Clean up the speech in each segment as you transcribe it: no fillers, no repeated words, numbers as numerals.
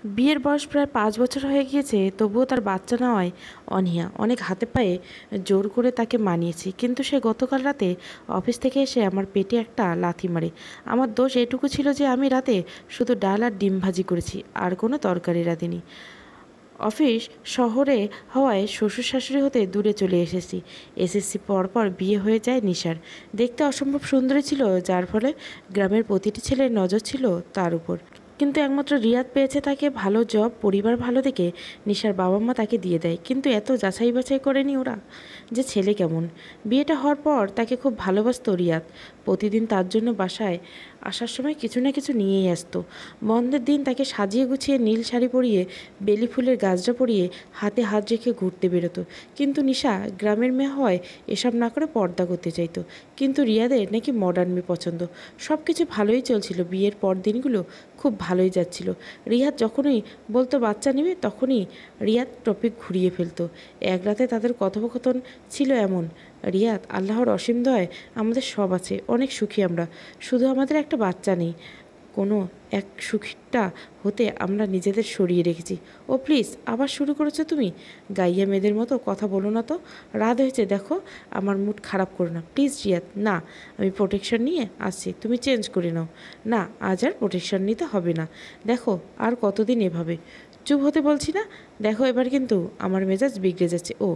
বিয়ের বয়স প্রায় 5 বছর হয়ে গিয়েছে, তবুও তার বাচ্চা নেওয়ায় অনীহা। অনেক হাতে পায়ে জোর করে তাকে মানিয়েছি, কিন্তু সে গতকাল রাতে অফিস থেকে এসে আমার পেটে একটা লাথি মারে। আমার দোষ এটুকু ছিল যে আমি রাতে শুধু ডাল আর ডিম ভাজি করেছি, আর কোনো তরকারি রাঁধিনি। অফিস শহরে হওয়ায় শ্বশুর শাশুড়ি হতে দূরে চলে এসেছি। এসএসসি পর বিয়ে হয়ে যায় নিশার। দেখতে অসম্ভব সুন্দরী ছিল, যার ফলে গ্রামের প্রতিটি ছেলের নজর ছিল তার উপর। কিন্তু একমাত্র রিয়াদ পেয়েছে তাকে ভালো জব, পরিবার ভালো দেখে নিশার বাবা মা তাকে দিয়ে দেয়। কিন্তু এত যাচাই বাছাই করেনি ওরা যে ছেলে কেমন। বিয়েটা হওয়ার পর তাকে খুব ভালোবাসত রিয়াদ। প্রতিদিন তার জন্য বাসায় আসার সময় কিছু না কিছু নিয়েই আসতো। বন্ধের দিন তাকে সাজিয়ে গুছিয়ে নীল শাড়ি পরিয়ে, বেলি ফুলের গাজরা পরিয়ে, হাতে হাত রেখে ঘুরতে বেরোতো। কিন্তু নিশা গ্রামের মেয়ে হওয়ায় এসব না করে পর্দা করতে চাইতো। কিন্তু রিয়াদের নাকি মডার্ন মেয়ে পছন্দ। সব কিছু ভালোই চলছিল। বিয়ের পর দিনগুলো খুব ভালোই যাচ্ছিল। রিয়াদ যখনই বলতো বাচ্চা নেবে, তখনই রিয়াদ টপিক ঘুরিয়ে ফেলতো। এক রাতে তাদের কথোপকথন ছিল এমন: রিয়াদ, আল্লাহর অসীম দয়ায় আমাদের সব আছে, অনেক সুখী আমরা, শুধু আমাদের একটা বাচ্চা নেই। কোনো এক সুখীটা হতে আমরা নিজেদের সরিয়ে রেখেছি। ও প্লিজ, আবার শুরু করেছো তুমি? গাইয়া মেয়েদের মতো কথা বলো না তো। রাত হয়েছে, দেখো, আমার মুড খারাপ করো না প্লিজ। রিয়াদ, না, আমি প্রোটেকশন নিয়ে আসছি, তুমি চেঞ্জ করে নাও। না, আজ আর প্রোটেকশন নিতে হবে না। দেখো, আর কতদিন এভাবে? চুপ হতে বলছি না? দেখো, এবার কিন্তু আমার মেজাজ বিগড়ে যাচ্ছে। ও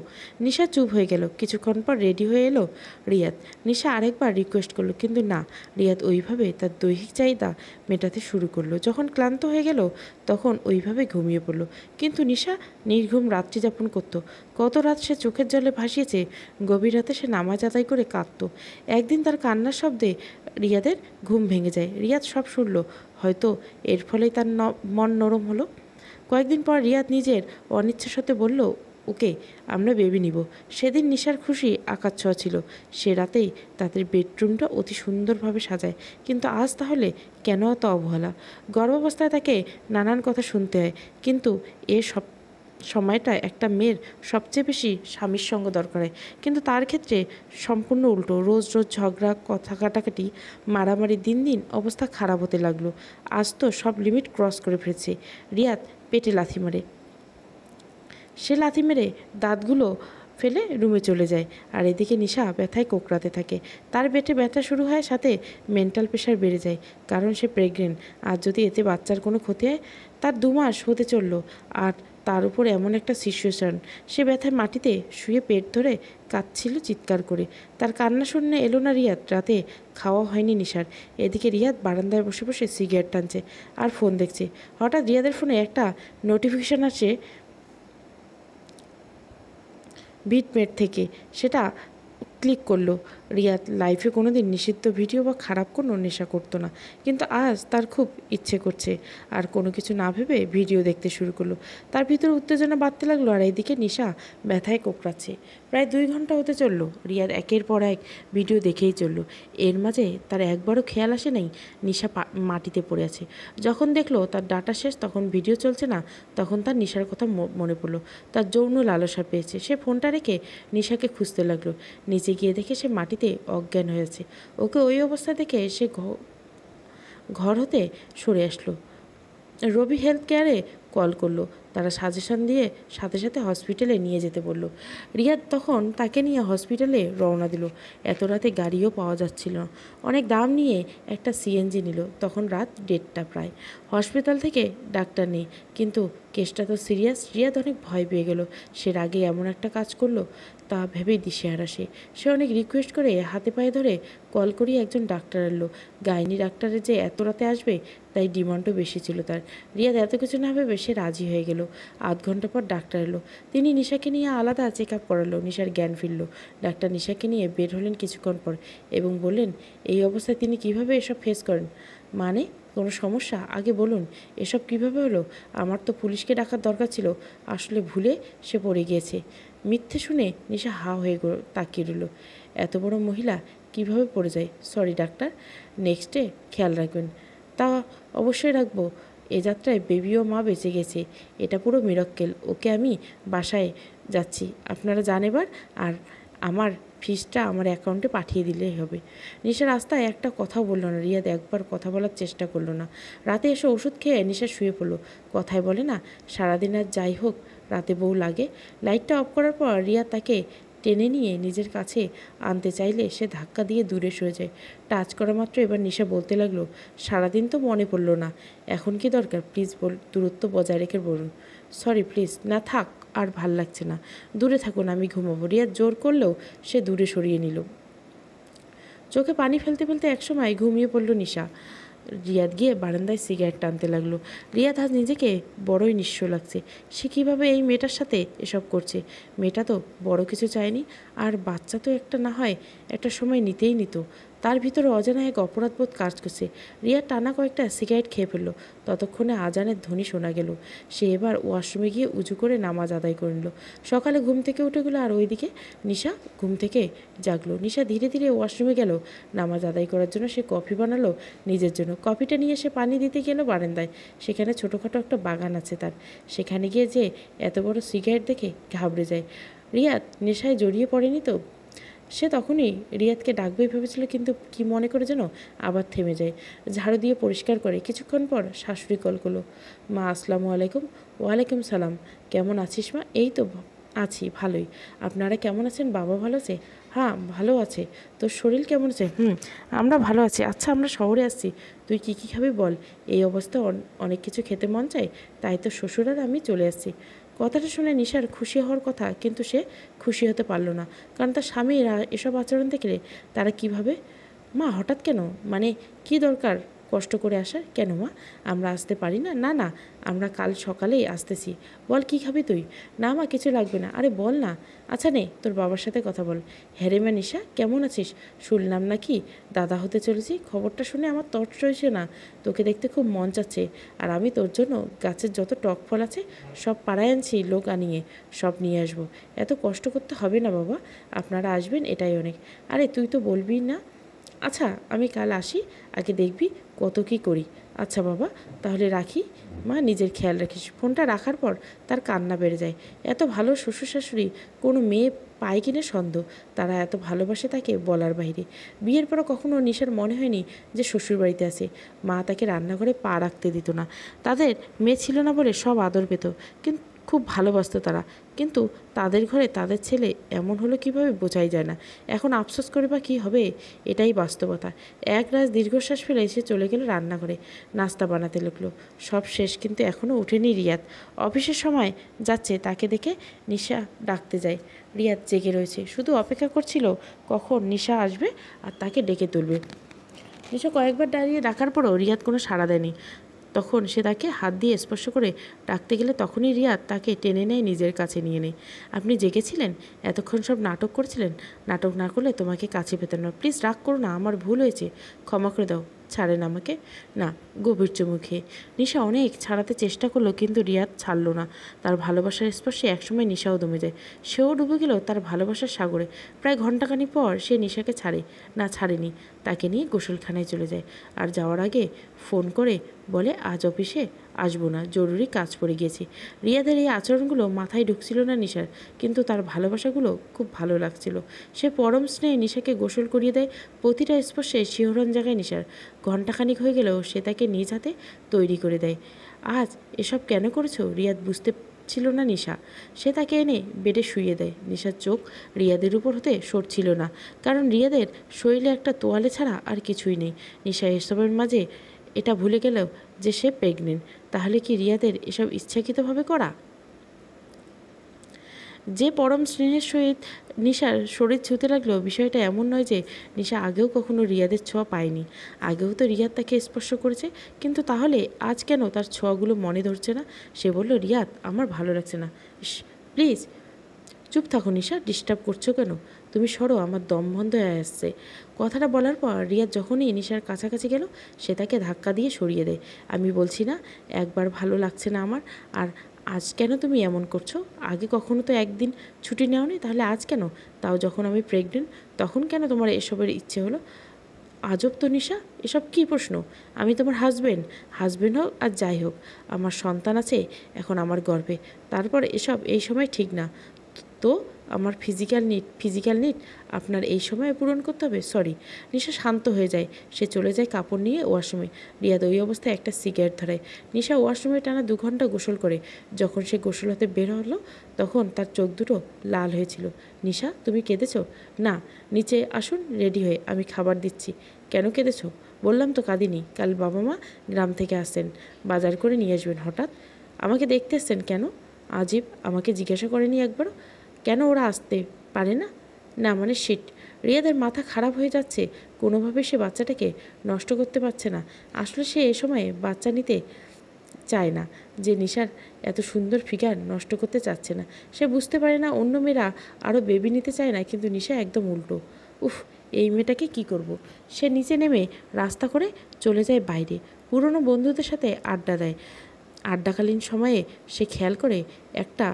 নিশা চুপ হয়ে গেল। কিছুক্ষণ পর রেডি হয়ে এলো রিয়াদ। নিশা আরেকবার রিকোয়েস্ট করলো, কিন্তু না, রিয়াদ ওইভাবে তার দৈহিক চাহিদা মেটাতে শুরু করলো। যখন ক্লান্ত হয়ে গেল তখন ওইভাবে ঘুমিয়ে পড়লো। কিন্তু নিশা নির্ঘুম রাত্রি যাপন করতো। কত রাত সে চোখের জলে ভাসিয়েছে। গভীর রাতে সে নামাজ আদায় করে কাঁদতো। একদিন তার কান্নার শব্দে রিয়াদের ঘুম ভেঙে যায়। রিয়াদ সব শুনল। হয়তো এর ফলেই তার মন নরম হলো। কয়েকদিন পর রিয়াদ নিজের অনিচ্ছা সত্ত্বে বলল, ওকে, আমরা বেবি নিব। সেদিন নিশার খুশি আকাশ ছোঁয়া ছিল। সে রাতেই তাদের বেডরুমটা অতি সুন্দরভাবে সাজায়। কিন্তু আজ তাহলে কেন এত অবহেলা? গর্ভাবস্থায় তাকে নানান কথা শুনতে হয়। কিন্তু এ সব সময়টা একটা মেয়ের সবচেয়ে বেশি স্বামীর সঙ্গ দরকার হয়। কিন্তু তার ক্ষেত্রে সম্পূর্ণ উল্টো। রোজ রোজ ঝগড়া, কথা কাটাকাটি, মারামারি। দিন দিন অবস্থা খারাপ হতে লাগলো। আজ তো সব লিমিট ক্রস করে ফেলেছে। রিয়াদ পেটে লাথি মারে। সে লাথি মেরে দাঁতগুলো ফেলে রুমে চলে যায়। আর এদিকে নিশা ব্যথায় কোঁকড়াতে থাকে। তার পেটে ব্যথা শুরু হয়, সাথে মেন্টাল প্রেশার বেড়ে যায়, কারণ সে প্রেগনেন্ট। আর যদি এতে বাচ্চার কোনো ক্ষতি হয়? তার 2 মাস হতে চলল, আর তার উপর এমন একটা সিচুয়েশন। সে ব্যথায় মাটিতে শুয়ে পেট ধরে কাঁদছিল চিৎকার করে। তার কান্না শুনে এলো না রিয়াদ। রাতে খাওয়া হয়নি নিশার। এদিকে রিয়াদ বারান্দায় বসে বসে সিগারেট টানছে আর ফোন দেখছে। হঠাৎ রিয়াদের ফোনে একটা নোটিফিকেশান আসে বিটমেট থেকে। সেটা ক্লিক করলো। রিয়াদ লাইফে কোনো দিন নিষিদ্ধ ভিডিও বা খারাপ কোনো নেশা করতো না, কিন্তু আজ তার খুব ইচ্ছে করছে। আর কোনো কিছু না ভেবে ভিডিও দেখতে শুরু করলো। তার ভিতরে উত্তেজনা বাড়তে লাগলো, আর এইদিকে নিশা ব্যথায় কোঁকড়াচ্ছে। প্রায় 2 ঘন্টা হতে চলল। রিয়াদ একের পর এক ভিডিও দেখেই চলল। এর মাঝে তার একবারও খেয়াল আসে নাই নিশা মাটিতে পড়ে আছে। যখন দেখলো তার ডাটা শেষ, তখন ভিডিও চলছে না, তখন তার নিশার কথা মনে পড়লো। তার যৌন লালসা পেয়েছে। সে ফোনটা রেখে নিশাকে খুঁজতে লাগলো। নিচে গিয়ে দেখে সে মাটিতে অজ্ঞান হয়েছে। ওকে ওই অবস্থা দেখে সে ঘর হতে সরে আসলো। রবি হেলথ কেয়ারে কল করলো। তারা সাজেশন দিয়ে সাথে সাথে হসপিটালে নিয়ে যেতে বলল। রিয়াদ তখন তাকে নিয়ে হসপিটালে রওনা দিল। এত রাতে গাড়িও পাওয়া যাচ্ছিল না। অনেক দাম নিয়ে একটা সিএনজি নিল। তখন রাত 1:30 প্রায়। হসপিটাল থেকে ডাক্তার নেই, কিন্তু কেসটা তো সিরিয়াস। রিয়াদ অনেক ভয় পেয়ে গেল। সে রাগে এমন একটা কাজ করলো তা ভেবেই দিশেহারা। সে অনেক রিকোয়েস্ট করে হাতে পায়ে ধরে কল করিয়ে একজন ডাক্তার এলো। গাইনি ডাক্তারের যে এত রাতে আসবে, তাই ডিমান্ডও বেশি ছিল তার। রিয়াদ এত কিছু না ভেবে সে রাজি হয়ে গেল। আধ ঘন্টা পর ডাক্তার এলো। তিনি নিশাকে নিয়ে আলাদা চেক আপ করালো। নিশার জ্ঞান ফিরল। ডাক্তার নিশাকে নিয়ে বের হলেন কিছুক্ষণ পর এবং বললেন, এই অবস্থায় তিনি কিভাবে এসব ফেস করেন? মানে, কোনো সমস্যা? আগে বলুন, এসব কিভাবে হলো? আমার তো পুলিশকে ডাকার দরকার ছিল, আসলে ভুলে সে পড়ে গিয়েছে। মিথ্যে শুনে নিশা হা হয়ে তাকিয়ে রইল। এত বড় মহিলা কিভাবে পড়ে যায়? সরি ডাক্তার, নেক্সটে খেয়াল রাখবেন। তা অবশ্যই রাখবো। এ যাত্রায় বেবিও মা বেঁচে গেছে। এটা পুরো মিরাক্কেল। ওকে আমি বাসায় যাচ্ছি, আপনারা যান এবার। আর আমার ফিসটা আমার অ্যাকাউন্টে পাঠিয়ে দিলেই হবে। নিশা রাস্তায় একটা কথাও বললো না। রিয়াদ একবার কথা বলার চেষ্টা করলো না। রাতে এসে ওষুধ খেয়ে নিশা শুয়ে পড়লো। কথায় বলে না, সারাদিন আর যাই হোক রাতে বউ লাগে। লাইটটা অফ করার পর রিয়া তাকে টেনে নিয়ে নিজের কাছে আনতে চাইলে সে ধাক্কা দিয়ে দূরে সরে যায়। টাচ করা মাত্র এবার নিশা বলতে লাগলো, সারাদিন তো মনে পড়লো না, এখন কি দরকার? প্লিজ দূরত্ব বজায় রেখে বলুন। Sorry please. না থাক, আর ভাল লাগছে না, দূরে থাকুন, আমি ঘুমাবো। রিয়া জোর করলেও সে দূরে সরিয়ে নিল। চোখে পানি ফেলতে ফেলতে একসময় ঘুমিয়ে পড়ল নিশা। রিয়াদ গিয়ে বারান্দায় সিগারেট টানতে লাগলো। রিয়াদ আজ নিজেকে বড়ই নিঃস্ব লাগছে। সে কীভাবে এই মেয়েটার সাথে এসব করছে? মেয়েটা তো বড় কিছু চায়নি, আর বাচ্চা তো একটা না হয় একটা সময় নিতেই নিত। তার ভিতরে অজানা এক অপরাধবোধ কাজ করছে। রিয়া টানা কয়েকটা সিগারেট খেয়ে ফেলল। ততক্ষণে আজানের ধ্বনি শোনা গেল। সে এবার ওয়াশরুমে গিয়ে উজু করে নামাজ আদায় করে নিল। সকালে ঘুম থেকে উঠে গেল, আর ওইদিকে নিশা ঘুম থেকে জাগলো। নিশা ধীরে ধীরে ওয়াশরুমে গেল নামাজ আদায় করার জন্য। সে কফি বানালো নিজের জন্য। কফিটা নিয়ে সে পানি দিতে গেল বারান্দায়। সেখানে ছোটোখাটো একটা বাগান আছে তার। সেখানে গিয়ে যে এত বড় সিগারেট দেখে ঘাবড়ে যায়। রিয়াদ নেশায় জড়িয়ে পড়েনি তো? সে তখনই রিয়াদকে ডাকবেই ভেবেছিল, কিন্তু কি মনে করে যেন আবার থেমে যায়। ঝাড়ু দিয়ে পরিষ্কার করে কিছুক্ষণ পর শাশুড়ি কল করলো। মা, আসসালামু আলাইকুম। ওয়ালাইকুম সালাম। কেমন আছিস মা? এই তো আছি ভালোই। আপনারা কেমন আছেন? বাবা ভালো আছে? হ্যাঁ ভালো আছে। তোর শরীর কেমন আছে? আমরা ভালো আছি। আচ্ছা, আমরা শহরে আসছি, তুই কী কী খাবি বল? এই অবস্থা অনেক কিছু খেতে মন চায়, তাই তো শ্বশুর আর আমি চলে আসছি। কথাটা শুনে নিশার খুশি হওয়ার কথা, কিন্তু সে খুশি হতে পারল না, কারণ তার স্বামীরা এসব আচরণ দেখলে তারা কিভাবে। মা হঠাৎ কেন? মানে কি দরকার কষ্ট করে আসার? কেন মা, আমরা আসতে পারি না? না না, আমরা কাল সকালেই আসতেছি। বল কি খাবি তুই? না মা, কিছু লাগবে না। আরে বল না। আচ্ছা নে, তোর বাবার সাথে কথা বল। হ্যাঁ রে মা, নিশা কেমন আছিস? শুনলাম নাকি দাদা হতে চলেছি। খবরটা শুনে আমার তর্স রয়েছে না, তোকে দেখতে খুব মন চাচ্ছে। আর আমি তোর জন্য গাছের যত টক ফল আছে সব পাড়ায় আনছি, লোক আনিয়ে সব নিয়ে আসবো। এত কষ্ট করতে হবে না বাবা, আপনারা আসবেন এটাই অনেক। আরে তুই তো বলবি না? আচ্ছা আমি কাল আসি, আগে দেখবি কত কী করি। আচ্ছা বাবা, তাহলে রাখি। মা, নিজের খেয়াল রাখিস। ফোনটা রাখার পর তার কান্না বেড়ে যায়। এত ভালো শ্বশুর শাশুড়ি কোনো মেয়ে পায় কিনা সন্দেহ। তারা এত ভালোবাসে তাকে বলার বাইরে। বিয়ের পরও কখনো নিশার মনে হয়নি যে শ্বশুরবাড়িতে আছে। মা তাকে রান্নাঘরে পা রাখতে দিত না। তাদের মেয়ে ছিল না বলে সব আদর পেত, কিন্তু খুব ভালোবাসত তারা। কিন্তু তাদের ঘরে তাদের ছেলে এমন হলো কীভাবে বোঝাই যায় না। এখন আফসোস করে বা কী হবে, এটাই বাস্তবতা। এক রাত দীর্ঘশ্বাস ফেলে এসে চলে গেল রান্নাঘরে। নাস্তা বানাতে লাগলো। সব শেষ, কিন্তু এখনও ওঠেনি রিয়াদ। অফিসের সময় যাচ্ছে, তাকে দেখে নিশা ডাকতে যায়। রিয়াদ জেগে রয়েছে, শুধু অপেক্ষা করছিল কখন নিশা আসবে আর তাকে ডেকে তুলবে। নিশা কয়েকবার দাঁড়িয়ে ডাকার পরও রিয়াদ কোনো সাড়া দেয়নি। তখন সে তাকে হাত দিয়ে স্পর্শ করে ডাকতে গেলে তখনই রিয়াদ তাকে টেনে নেয়, নিজের কাছে নিয়ে নেয়। আপনি জেগেছিলেন? এতক্ষণ সব নাটক করছিলেন? নাটক না করলে তোমাকে কাছে পেতেন না। প্লিজ রাগ করো না, আমার ভুল হয়েছে, ক্ষমা করে দাও। ছাড়েন আমাকে। না। গভীর চুমু খেয়ে নিশা অনেক ছাড়াতে চেষ্টা করলো, কিন্তু রিয়াদ ছাড়ল না। তার ভালোবাসার স্পর্শে একসময় নিশাও দমে যায়। সেও ডুবে গেল তার ভালোবাসার সাগরে। প্রায় ঘণ্টাখানি পর সে নিশাকে ছাড়ে না, ছাড়েনি, তাকে নিয়ে গোসলখানায় চলে যায়। আর যাওয়ার আগে ফোন করে বলে, আজ অফিসে আসবো না, জরুরি কাজ পড়ে গিয়েছে। রিয়াদের এই আচরণগুলো মাথায় ঢুকছিল না নিশার, কিন্তু তার ভালোবাসাগুলো খুব ভালো লাগছিল। সে পরম স্নেহে নিশাকে গোসল করিয়ে দেয়। প্রতিটা স্পর্শে শিহরণ জাগায় নিশার। ঘণ্টাখানিক হয়ে গেলেও সে তাকে নিজ হাতে তৈরি করে দেয়। আজ এসব কেন করেছো? রিয়াদ বুঝতে ছিল না নিশা। সে তাকে এনে বেডে শুইয়ে দেয়। নিশার চোখ রিয়াদের উপর হতে সরছিল না, কারণ রিয়াদের শরীরে একটা তোয়ালে ছাড়া আর কিছুই নেই। নিশা এসবের মাঝে এটা ভুলে গেল যে সে প্রেগনেন্ট। তাহলে কি রিয়াদের এসব ইচ্ছাকৃতভাবে করা? যে পরম স্নেহের সহিত নিশার শরীর ছুঁতে লাগলো, বিষয়টা এমন নয় যে নিশা আগেও কখনো রিয়াদের ছোঁয়া পায়নি। আগেও তো রিয়াদ তাকে স্পর্শ করেছে, কিন্তু তাহলে আজ কেন তার ছোঁয়াগুলো মনে ধরছে না? সে বলল, রিয়াদ আমার ভালো লাগছে না। প্লিজ চুপ থাকো নিশা, ডিস্টার্ব করছো কেন? তুমি সরো, আমার দম বন্ধ হয়ে আসছে। কথাটা বলার পর রিয়াদ যখনই নিশার কাছাকাছি গেল, সে তাকে ধাক্কা দিয়ে সরিয়ে দেয়। আমি বলছি না একবার ভালো লাগছে না আমার? আর আজ কেন তুমি এমন করছো? আগে কখনো তো একদিন ছুটি নেওনি, তাহলে আজ কেন? তাও যখন আমি প্রেগনেন্ট, তখন কেন তোমার এসবের ইচ্ছে হলো? আজব তো নিশা, এসব কী প্রশ্ন? আমি তোমার হাজব্যান্ড হোক আর যাই হোক, আমার সন্তান আছে এখন আমার গর্ভে। তারপর এসব এই সময় ঠিক না তো। আমার ফিজিক্যাল নিড আপনার এই সময়ে পূরণ করতে হবে? সরি। নিশা শান্ত হয়ে যায়। সে চলে যায় কাপড় নিয়ে ওয়াশরুমে। রিয়াদ ওই অবস্থায় একটা সিগারেট ধরায়। নিশা ওয়াশরুমে টানা 2 ঘন্টা গোসল করে। যখন সে গোসল হতে বের হলো তখন তার চোখ দুটো লাল হয়েছিল। নিশা, তুমি কেঁদেছো? না। নিচে আসুন রেডি হয়ে, আমি খাবার দিচ্ছি। কেন কেঁদেছো? বললাম তো কাঁদিনি। কাল বাবা মা গ্রাম থেকে আসছেন, বাজার করে নিয়ে আসবেন। হঠাৎ আমাকে দেখতে এসছেন কেন? আজিব, আমাকে জিজ্ঞাসা করেনি একবারও? কেন ওরা আসতে পারে না? না মানে শিট। রিয়াদের মাথা খারাপ হয়ে যাচ্ছে। কোনোভাবে সে বাচ্চাটাকে নষ্ট করতে পারছে না। আসলে সে এ সময়ে বাচ্চা নিতে চায় না, যে নিশার এত সুন্দর ফিগার নষ্ট করতে চাচ্ছে না। সে বুঝতে পারে না অন্য মেয়েরা আরও বেবি নিতে চায় না, কিন্তু নিশা একদম উল্টো। উফ, এই মেয়েটাকে কি করব। সে নিচে নেমে রাস্তা করে চলে যায় বাইরে। পুরনো বন্ধুদের সাথে আড্ডা দেয়। আড্ডাকালীন সময়ে সে খেয়াল করে একটা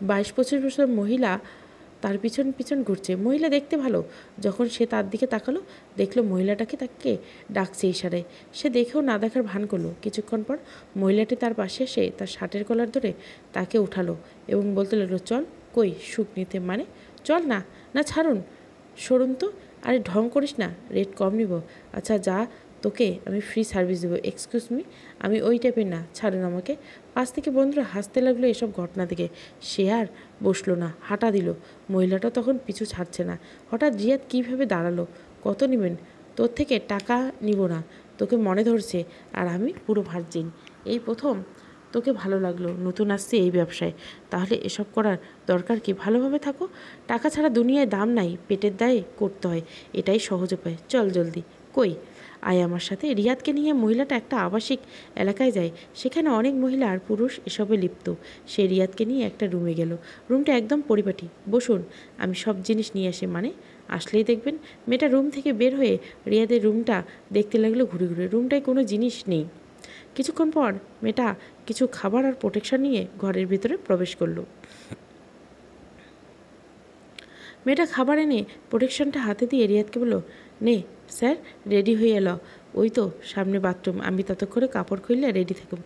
22-25 বছর মহিলা তার পিছন পিছন ঘুরছে। মহিলা দেখতে ভালো। যখন সে তার দিকে তাকালো, দেখলো মহিলাটাকে তাকে ডাকছে ইশারায়। সে দেখেও না দেখার ভান করলো। কিছুক্ষণ পর মহিলাটি তার পাশে এসে তার শার্টের কলার ধরে তাকে উঠালো এবং বলতে লাগলো, চল। কই সুখ নিতে? মানে চল না। না ছাড়ুন, সরুন তো। আরে ঢং করিস না, রেট কম নিব। আচ্ছা যা, তোকে আমি ফ্রি সার্ভিস দেবো। এক্সকিউজ মি, আমি ওই টাইপের না, ছাড়ুন আমাকে। পাশ থেকে বন্ধুরা হাসতে লাগলো এসব ঘটনা দেখে। সে আর বসলো না, হাঁটা দিল। মহিলাটা তখন পিছু ছাড়ছে না। হঠাৎ রিয়াদ কীভাবে দাঁড়ালো। কত নেবেন? তোর থেকে টাকা নিব না, তোকে মনে ধরছে। আর আমি পুরো ভার্জিন। এই প্রথম তোকে ভালো লাগলো, নতুন আসছে এই ব্যবসায়, তাহলে এসব করার দরকার কি? ভালোভাবে থাকো। টাকা ছাড়া দুনিয়ায় দাম নাই, পেটের দায়ে করতে হয়, এটাই সহজ উপায়। চল জলদি। কই? আয় আমার সাথে। রিয়াদকে নিয়ে মহিলাটা একটা আবাসিক এলাকায় যায়। সেখানে অনেক মহিলা আর পুরুষ এসবে লিপ্ত। সে রিয়াদকে নিয়ে একটা রুমে গেল। রুমটা একদম পরিপাটি। বসুন, আমি সব জিনিস নিয়ে আসি। মানে আসলেই দেখবেন। মেয়েটা রুম থেকে বের হয়ে রিয়াদের রুমটা দেখতে লাগলো ঘুরে ঘুরে। রুমটায় কোনো জিনিস নেই। কিছুক্ষণ পর মেয়েটা কিছু খাবার আর প্রোটেকশন নিয়ে ঘরের ভিতরে প্রবেশ করলো। মেয়েটা খাবার এনে প্রোটেকশনটা হাতে দিয়ে রিয়াদকে বলল, নে স্যার, রেডি হয়ে এলো। ওই তো সামনে বাথরুম, আমি ততক্ষণে কাপড় খুললে রেডি থাকুন।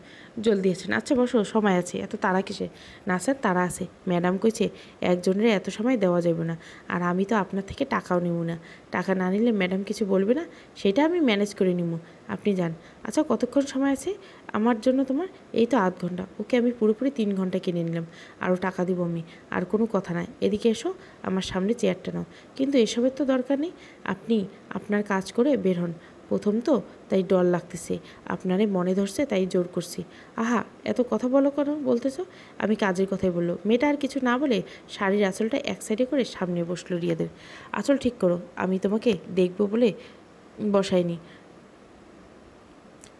জলদি আছেন? আচ্ছা বসো, সময় আছে। এত তাড়া কিসে? না স্যার, তাড়া আছে। ম্যাডাম কইছে একজনের এত সময় দেওয়া যাবে না, আর আমি তো আপনার থেকে টাকাও নিব না। টাকা না নিলে ম্যাডাম কিছু বলবে না, সেটা আমি ম্যানেজ করে নিব। আপনি যান। আচ্ছা কতক্ষণ সময় আছে আমার জন্য তোমার? এই তো আধ ঘন্টা। ওকে, আমি পুরোপুরি 3 ঘন্টা কিনে নিলাম। আরও টাকা দিব আমি। আর কোনো কথা নাই। এদিকে এসো, আমার সামনে চেয়ারটা নাও। কিন্তু এসবের তো দরকার নেই, আপনি আপনার কাজ করে বের হন। প্রথম তো, তাই ডর লাগতেছে। আপনারে মনে ধরছে তাই জোর করছি। আহা, এত কথা বলো কেন বলতেছ? আমি কাজের কথাই বললো। মেয়েটা আর কিছু না বলে শাড়ির আঁচলটা এক সাইডে করে সামনে বসলো রিয়াদের। আঁচল ঠিক করো, আমি তোমাকে দেখবো বলে বসাইনি।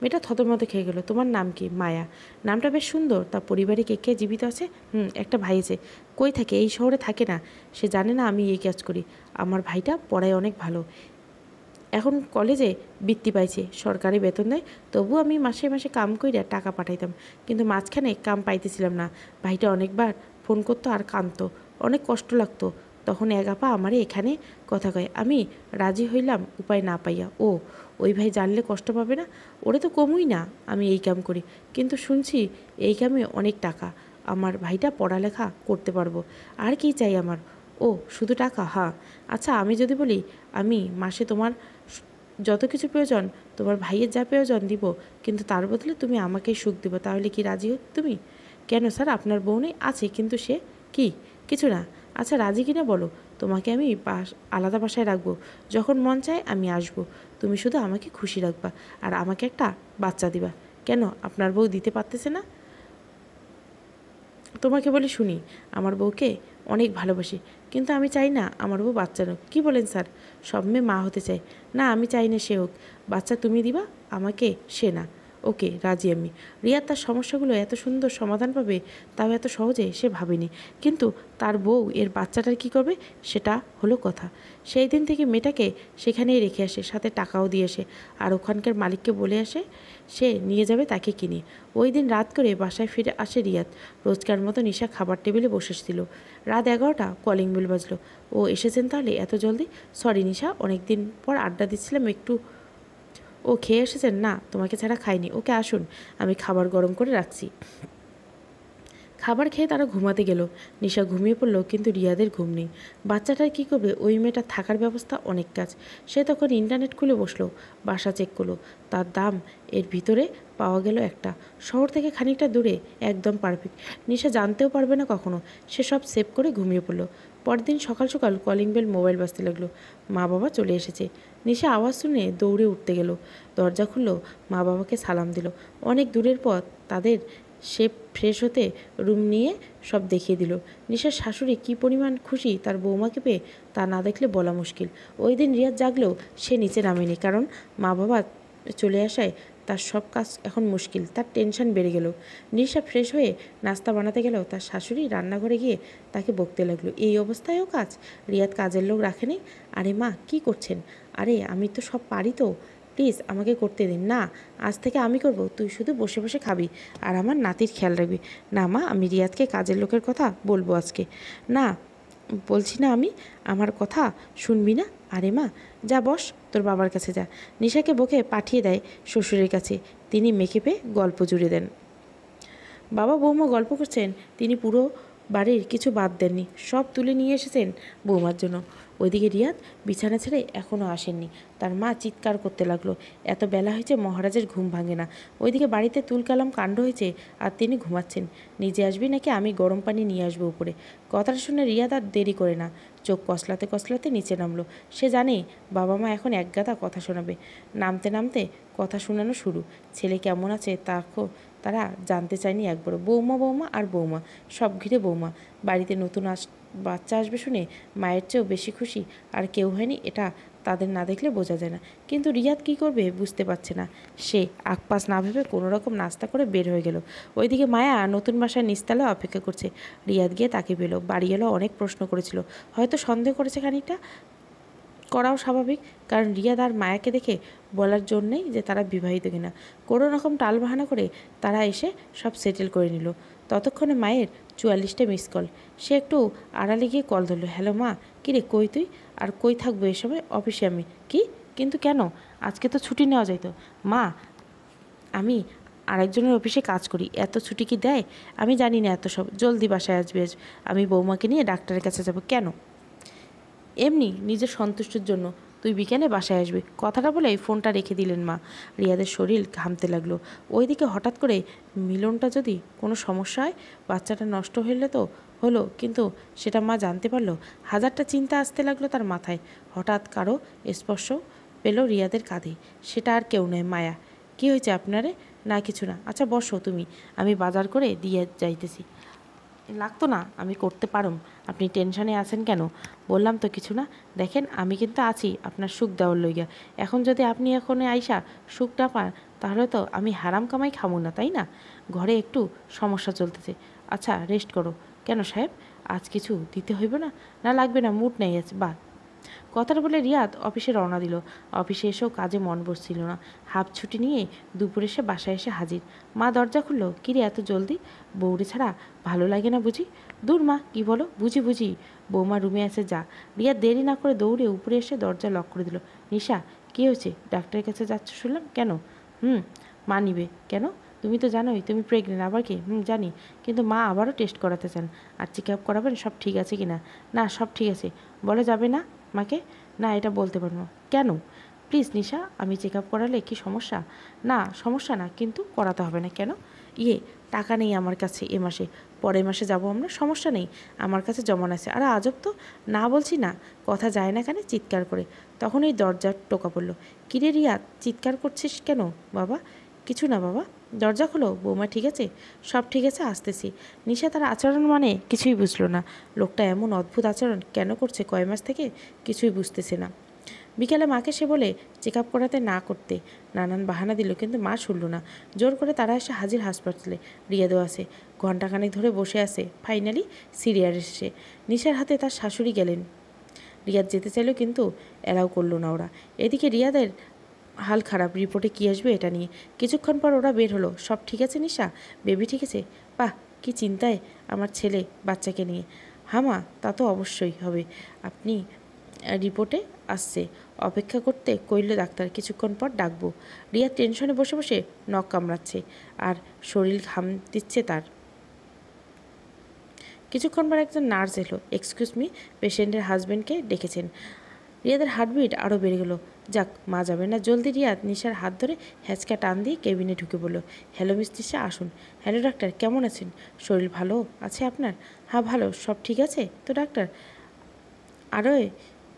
মেয়েটা থতমত খেয়ে গেল। তোমার নাম কি? মায়া। নামটা বেশ সুন্দর। তা পরিবারে কে কে জীবিত আছে? একটা ভাই আছে। কই থাকে? এই শহরে থাকে না। সে জানে না আমি এই কাজ করি। আমার ভাইটা পড়ায় অনেক ভালো, এখন কলেজে বৃত্তি পাইছে, সরকারি বেতন দেয়। তবু আমি মাসে মাসে কাম কইরা টাকা পাঠাইতাম, কিন্তু মাঝখানে কাম পাইতেছিলাম না। ভাইটা অনেকবার ফোন করতো আর কাঁদতো, অনেক কষ্ট লাগতো। তখন এক আপা আমারে এখানে কথা কয়। আমি রাজি হইলাম উপায় না পাইয়া। ও, ওই ভাই জানলে কষ্ট পাবে না? ওরে তো কমই না, আমি এই কাম করি। কিন্তু শুনছি এই কামে অনেক টাকা। আমার ভাইটা পড়ালেখা করতে পারবো। আর কি চাই আমার? ও, শুধু টাকা? হ্যাঁ। আচ্ছা আমি যদি বলি আমি মাসে তোমার যত কিছু প্রয়োজন, তোমার ভাইয়ের যা প্রয়োজন দিব, কিন্তু তার বদলে তুমি আমাকেই সুখ দিব, তাহলে কি রাজি হো তুমি? কেন স্যার, আপনার বউ নেই? আছে, কিন্তু সে কি? কিছু না। আচ্ছা রাজি কিনা বলো। তোমাকে আমি আলাদা বাসায় রাখবো, যখন মন চায় আমি আসবো। তুমি শুধু আমাকে খুশি রাখবা আর আমাকে একটা বাচ্চা দিবা। কেন আপনার বউ দিতে পারতেছে না? তোমাকে বলি শুনি, আমার বউকে অনেক ভালোবাসি, কিন্তু আমি চাই না আমার বউ বাচ্চা হোক। কী বলেন স্যার? সব মেয়ে মা হতে চায় না, আমি চাই না সে হোক। বাচ্চা তুমি দিবা আমাকে, সে না। ওকে, রাজি আমি। রিয়া তার সমস্যাগুলো এত সুন্দর সমাধান পাবে তাও এত সহজে সে ভাবেনি। কিন্তু তার বউ এর বাচ্চাটার কী করবে সেটা হলো কথা। সেই দিন থেকে মেয়েটাকে সেখানেই রেখে আসে, সাথে টাকাও দিয়ে আসে, আর ওখানকার মালিককে বলে আসে সে নিয়ে যাবে তাকে কিনে। ওই দিন রাত করে বাসায় ফিরে আসে রিয়াদ। রোজকার মতো নিশা খাবার টেবিলে বসেছিল। রাত 11টা, কলিং বেল বাজলো। ও এসেছেন তাহলে এত জলদি? সরি নিশা, অনেক দিন পর আড্ডা দিচ্ছিলাম একটু। ও খেয়ে এসেছেন? না, তোমাকে ছাড়া খাইনি। ওকে আসুন, আমি খাবার গরম করে রাখছি। খাবার খেয়ে তারা ঘুমাতে গেল। নিশা ঘুমিয়ে পড়ল, কিন্তু রিয়াদের ঘুম নেই। বাচ্চাটার কী করবে? ওই মেয়েটার থাকার ব্যবস্থা অনেক কাজ। সে তখন ইন্টারনেট খুলে বসলো, বাসা চেক করলো। তার দাম এর ভিতরে পাওয়া গেল একটা, শহর থেকে খানিকটা দূরে, একদম পারফেক্ট। নিশা জানতেও পারবে না কখনো। সে সব সেভ করে ঘুমিয়ে পড়লো। পরদিন সকাল সকাল কলিং বেল, মোবাইল বাজতে লাগলো। মা বাবা চলে এসেছে। নিশা আওয়াজ শুনে দৌড়ে উঠতে গেল। দরজা খুললো, মা বাবাকে সালাম দিল। অনেক দূরের পর তাদের। সে ফ্রেশ হতে রুম নিয়ে সব দেখিয়ে দিল। নিশার শাশুড়ি কী পরিমাণ খুশি তার বৌমাকে পেয়ে তা না দেখলে বলা মুশকিল। ওই দিন রিয়াদ জাগলেও সে নিচে নামেনি, কারণ মা বাবা চলে আসায় তার সব কাজ এখন মুশকিল। তার টেনশন বেড়ে গেল। নিশা ফ্রেশ হয়ে নাস্তা বানাতে গেল, তার শাশুড়ি রান্নাঘরে গিয়ে তাকে বকতে লাগলো, এই অবস্থায়ও কাজ? রিয়াদ কাজের লোক রাখেনি? আরে মা, কি করছেন? আরে আমি তো সব পারি, তো প্লিজ আমাকে করতে দিন না। আজ থেকে আমি করব, তুই শুধু বসে বসে খাবি আর আমার নাতির খেয়াল রাখবি। না মা, আমি রিয়াদকে কাজের লোকের কথা বলবো আজকে। না, বলছি না আমি, আমার কথা শুনবি না? আরে মা, যা বস, তোর বাবার কাছে যা। নিশাকে বকে পাঠিয়ে দেয় শ্বশুরের কাছে। তিনি মেকআপে গল্প জুড়ে দেন। বাবা বৌমা গল্প করছেন, তিনি পুরো বাড়ির কিছু বাদ দেননি, সব তুলে নিয়ে এসেছেন বৌমার জন্য। ওইদিকে রিয়াদ বিছানা ছেড়ে এখনও আসেননি। তার মা চিৎকার করতে লাগলো, এত বেলা হয়েছে, মহারাজের ঘুম ভাঙে না। ওইদিকে বাড়িতে তুলকালাম কাণ্ড হয়েছে, আর তিনি ঘুমাচ্ছেন। নিজে আসবি নাকি আমি গরম পানি নিয়ে আসবো উপরে? কথাটা শুনে রিয়াদ আর দেরি করে না, চোখ কসলাতে কসলাতে নিচে নামলো। সে জানে বাবা মা এখন একগাদা কথা শোনাবে। নামতে নামতে কথা শোনানো শুরু। ছেলে কেমন আছে তারা জানতে চায়নি একবারও। বৌমা বৌমা আর বৌমা, সব ঘিরে বৌমা। বাড়িতে নতুন বাচ্চা আসবে শুনে মায়ের চেয়েও বেশি খুশি আর কেউ হয়নি, এটা তাদের না দেখলে বোঝা যায় না। কিন্তু রিয়াদ কী করবে বুঝতে পারছে না। সে আকপাস না ভেবে কোনো রকম নাস্তা করে বের হয়ে গেল। ওইদিকে মায়া নতুন বাসায় নিচতলায় অপেক্ষা করছে। রিয়াদ গিয়ে তাকে পেল। বাড়ি এলো, অনেক প্রশ্ন করেছিল, হয়তো সন্দেহ করেছে খানিকটা, করাও স্বাভাবিক, কারণ রিয়াদ আর মায়াকে দেখে বলার জন্যেই যে তারা বিবাহিত কিনা। কোনো রকম টালবাহানা করে তারা এসে সব সেটেল করে নিল। ততক্ষণে মায়ের 44টে মিস কল। সে একটু আড়ালে গিয়ে কল ধরলো, হ্যালো মা, কিরে কই তুই? আর কই থাকবো এ সময়? অফিসে আমি। কি? কিন্তু কেন? আজকে তো ছুটি নেওয়া যাইতো। মা, আমি আরেকজনের অফিসে কাজ করি, এত ছুটি কি দেয়? আমি জানি না এত সব, জলদি বাসায় আসবে আজ। আমি বৌমাকে নিয়ে ডাক্তারের কাছে যাব। কেন? এমনি নিজের সন্তুষ্টির জন্য। তুই বিকেলে বাসায় আসবি। কথাটা বলে ফোনটা রেখে দিলেন মা। রিয়াদের শরীর ঘামতে লাগলো। ওইদিকে হঠাৎ করে মিলনটা যদি কোনো সমস্যা হয়, বাচ্চাটা নষ্ট হলে তো হলো, কিন্তু সেটা মা জানতে পারলো। হাজারটা চিন্তা আসতে লাগলো তার মাথায়। হঠাৎ কারো স্পর্শ পেল রিয়াদের কাঁধে। সেটা আর কেউ নয়, মায়া। কি হয়েছে আপনারে? না কিছু না। আচ্ছা বসো তুমি, আমি বাজার করে দিয়ে যাইতেছি। লাগতো না, আমি করতে পারুম। আপনি টেনশনে আছেন কেন? বললাম তো কিছু না। দেখেন আমি কিন্তু আছি আপনার সুখ দেওয়ার লইগা। এখন যদি আপনি এখনে আইসা সুখ না পান, তাহলে তো আমি হারাম কামাই খামু না, তাই না? ঘরে একটু সমস্যা চলতেছে। আচ্ছা রেস্ট করো। কেন সাহেব, আজ কিছু দিতে হইব না? না লাগবে না, মুড নেই আছে, বা। কথাটা বলে রিয়াদ অফিসে রওনা দিল। অফিসে এসেও কাজে মন বসছিল না। হাফ ছুটি নিয়ে দুপুরে সে বাসায় এসে হাজির। মা দরজা খুললো, কিরে এত জলদি? বৌরি ছাড়া ভালো লাগে না বুঝি? দূর মা, কি বলো? বুঝি বুঝি, বৌমা রুমে এসে যা। রিয়াদ দেরি না করে দৌড়ে উপরে এসে দরজা লক করে দিল। নিশা, কী হয়েছে? ডাক্তারের কাছে যাচ্ছ শুনলাম, কেন? মা নিবে কেন? তুমি তো জানোই তুমি প্রেগনেন্ট। আবার কি? জানি, কিন্তু মা আবারও টেস্ট করাতে চান। আর চেক আপ করাবেন সব ঠিক আছে কি না? না, সব ঠিক আছে। বলা যাবে না মাকে? না, এটা বলতে পারবো না। কেন? প্লিজ নিশা, আমি চেক আপ করালে কি সমস্যা? না সমস্যা না, কিন্তু করাতে হবে না। কেন? টাকা নেই আমার কাছে এ মাসে, পরের মাসে যাব আমরা, সমস্যা নেই, আমার কাছে জমান আছে। আর আজব তো, না বলছি না, কথা যায় না কেন? চিৎকার করে। তখন এই দরজার টোকা পড়ল। কিরে রিয়া, চিৎকার করছিস কেন বাবা? কিছু না বাবা, দরজা খোলো। বৌমা ঠিক আছে? সব ঠিক আছে, আসতেছি। নিশা তার আচরণ মানে কিছুই বুঝলো না। লোকটা এমন অদ্ভুত আচরণ কেন করছে কয় মাস থেকে, কিছুই বুঝতেছে না। বিকেলে মাকে সে বলে চেক আপ করাতে না করতে, নানান বাহানা দিল, কিন্তু মা শুনল না। জোর করে তারা এসে হাজির হাসপাতালে। রিয়াদও আছে, ঘণ্টাখানেক ধরে বসে আছে। ফাইনালি সিরিয়াস এসে নিশার হাতে তার শাশুড়ি গেলেন। রিয়াদ যেতে চাইল, কিন্তু অ্যালাউ করলো না ওরা। এদিকে রিয়াদের হাল খারাপ, রিপোর্টে কী আসবে এটা নিয়ে। কিছুক্ষণ পর ওরা বের হলো। সব ঠিক আছে নিশা? বেবি ঠিক আছে? বাহ, কি চিন্তায় আমার ছেলে বাচ্চাকে নিয়ে। হামা, তা তো অবশ্যই হবে। আপনি রিপোর্টে আসছে, অপেক্ষা করতে কইল ডাক্তার, কিছুক্ষণ পর ডাকবো। রিয়া টেনশনে বসে বসে নখ কামড়াচ্ছে, আর শরীর ঘাম দিচ্ছে তার। কিছুক্ষণ পর একজন নার্স এলো। এক্সকিউজ মি, পেশেন্টের হাজব্যান্ডকে ডেকেছেন। রিয়াদের হার্টবিট আরও বেড়ে গেল। যাক, মা যাবে না জলদি। রিয়াদ নিশার হাত ধরে হ্যাঁচকা টান দিয়ে কেবিনে ঢুকে বলল, হ্যালো মিস নিশা, আসুন। হ্যালো ডাক্তার, কেমন আছেন? শরীর ভালো আছে আপনার? হ্যাঁ ভালো, সব ঠিক আছে তো ডাক্তার? আরও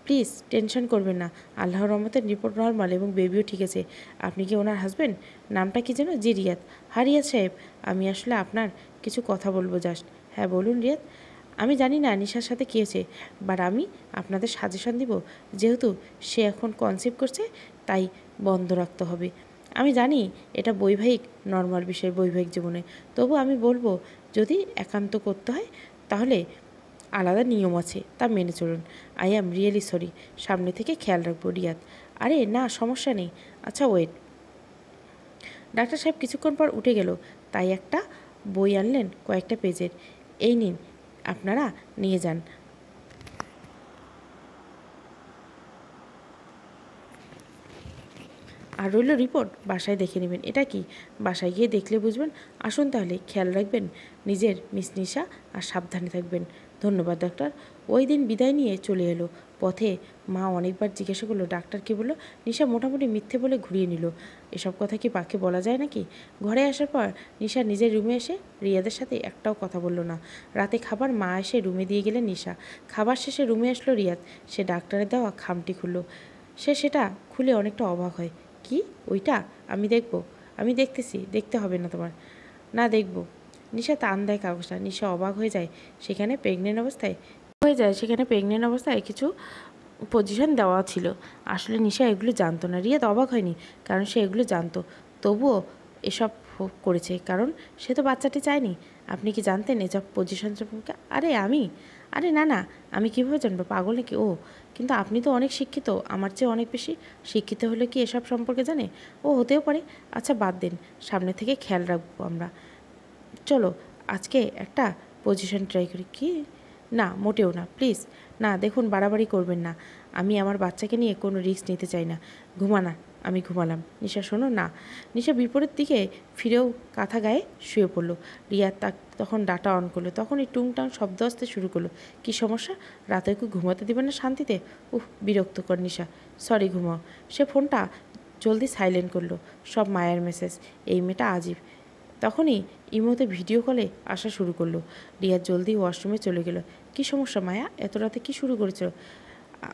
প্লিজ টেনশন করবেন না, আল্লাহর রহমতের রিপোর্ট নর্মাল এবং বেবিও ঠিক আছে। আপনি কি ওনার হাজব্যান্ড? নামটা কি যেন? জি রিয়াদ। হ্যাঁ রিয়াদ সাহেব, আমি আসলে আপনার কিছু কথা বলবো জাস্ট। হ্যাঁ বলুন রিয়াদ। আমি জানি না নিশার সাথে কী হয়েছে, বাট আমি আপনাদের সাজেশন দিব, যেহেতু সে এখন কনসিভ করছে তাই বন্ধ রাখতে হবে। আমি জানি এটা বৈবাহিক নর্মাল বিষয় বৈবাহিক জীবনে, তবু আমি বলবো যদি একান্ত করতে হয় তাহলে আলাদা নিয়ম আছে, তা মেনে চলুন। আই অ্যাম রিয়েলি সরি, সামনে থেকে খেয়াল রাখবো রিয়াদ। আরে না, সমস্যা নেই। আচ্ছা ওয়েট। ডাক্তার সাহেব কিছুক্ষণ পর উঠে গেল। তাই একটা বই আনলেন কয়েকটা পেজের। এই নিন, আপনারা নিয়ে যান। আর রইল রিপোর্ট, বাসায় দেখে নেবেন। এটা কি? বাসায় গিয়ে দেখলে বুঝবেন। আসুন তাহলে, খেয়াল রাখবেন নিজের মিস নিশা, আর সাবধানে থাকবেন। ধন্যবাদ ডাক্তার। ওই দিন বিদায় নিয়ে চলে এলো। পথে মা অনেকবার জিজ্ঞাসা করলো ডাক্তার কী বললো। নিশা মোটামুটি মিথ্যে বলে ঘুরিয়ে নিল। এসব কথা কি বাকি বলা যায় নাকি? ঘরে আসার পর নিশা নিজের রুমে এসে রিয়াদের সাথে একটাও কথা বলল না। রাতে খাবার মা এসে রুমে দিয়ে গেলেন নিশা। খাবার শেষে রুমে আসলো রিয়াদ। সে ডাক্তারের দেওয়া খামটি খুলল। সে সেটা খুলে অনেকটা অবাক হয়। কি ওইটা? আমি দেখব। আমি দেখতেছি, দেখতে হবে না তোমার। না দেখব। নিশা টান দেয় কাগজটা। নিশা অবাক হয়ে যায়। সেখানে প্রেগনেন্ট অবস্থায় কিছু পজিশন দেওয়া ছিল। আসলে নিশা এগুলো জানতো না। রিয়াদ অবাক হয়নি, কারণ সে এগুলো জানতো। তবুও এসব করেছে কারণ সে তো বাচ্চাটি চায়নি। আপনি কি জানতেন এসব পজিশন সম্পর্কে? আরে না না, আমি কীভাবে জানবো, পাগল নাকি? ও, কিন্তু আপনি তো অনেক শিক্ষিত, আমার চেয়ে অনেক বেশি শিক্ষিত হলে কি এসব সম্পর্কে জানে? ও হতেও পারে। আচ্ছা বাদ দিন, সামনে থেকে খেয়াল রাখবো আমরা। চলো আজকে একটা পজিশন ট্রাই করি। কি? না মোটেও না, প্লিজ। না দেখুন, বাড়াবাড়ি করবেন না। আমি আমার বাচ্চাকে নিয়ে কোনো রিস্ক নিতে চাই না। ঘুমানা। আমি ঘুমালাম। নিশা শোনো না। নিশা বিপরীত দিকে ফিরেও কাঁথা গায়ে শুয়ে পড়ল। রিয়া তখন ডাটা অন করলো। তখনই টুংটাং শব্দ আসতে শুরু করলো। কী সমস্যা? রাতে কি ঘুমাতে দেবেন না শান্তিতে? বিরক্তকর। নিশা সরি, ঘুমাও। সে ফোনটা জলদি সাইলেন্ট করলো। সব মায়ের মেসেজ। এই মেয়েটা আজীব। তখনই ইমোতে ভিডিও কলে আসা শুরু করলো। রিয়া জলদি ওয়াশরুমে চলে গেল। কি সমস্যা মায়া, এত রাতে কী শুরু করেছিল?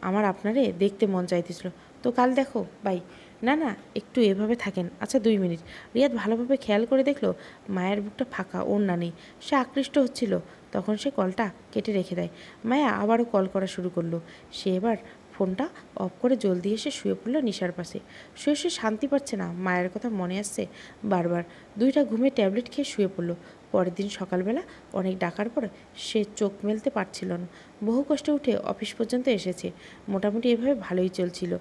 আমার আপনারে দেখতে মন চাইতেছিল। তো কাল দেখো, বাই। না না, একটু এভাবে থাকেন। আচ্ছা 2 মিনিট। রিয়াদ ভালোভাবে খেয়াল করে দেখলো মায়ের বুকটা ফাঁকা, ওড়না নেই। সে আকৃষ্ট হচ্ছিল। তখন সে কলটা কেটে রেখে দেয়। মায়া আবারও কল করা শুরু করলো। সে এবার ফোনটা অফ করে জলদি এসে শুয়ে পড়ল নিশার পাশে। শুয়ে শুয়ে শান্তি পাচ্ছে না, মায়ের কথা মনে আসছে বারবার। 2টা ঘুমের ট্যাবলেট খেয়ে শুয়ে পড়ল। পরের দিন সকালবেলা অনেক ডাকার পর সে চোখ মেলতে পারছিল না। বহু কষ্টে উঠে অফিস পর্যন্ত এসেছে। মোটামুটি এভাবে ভালোই চলছিল।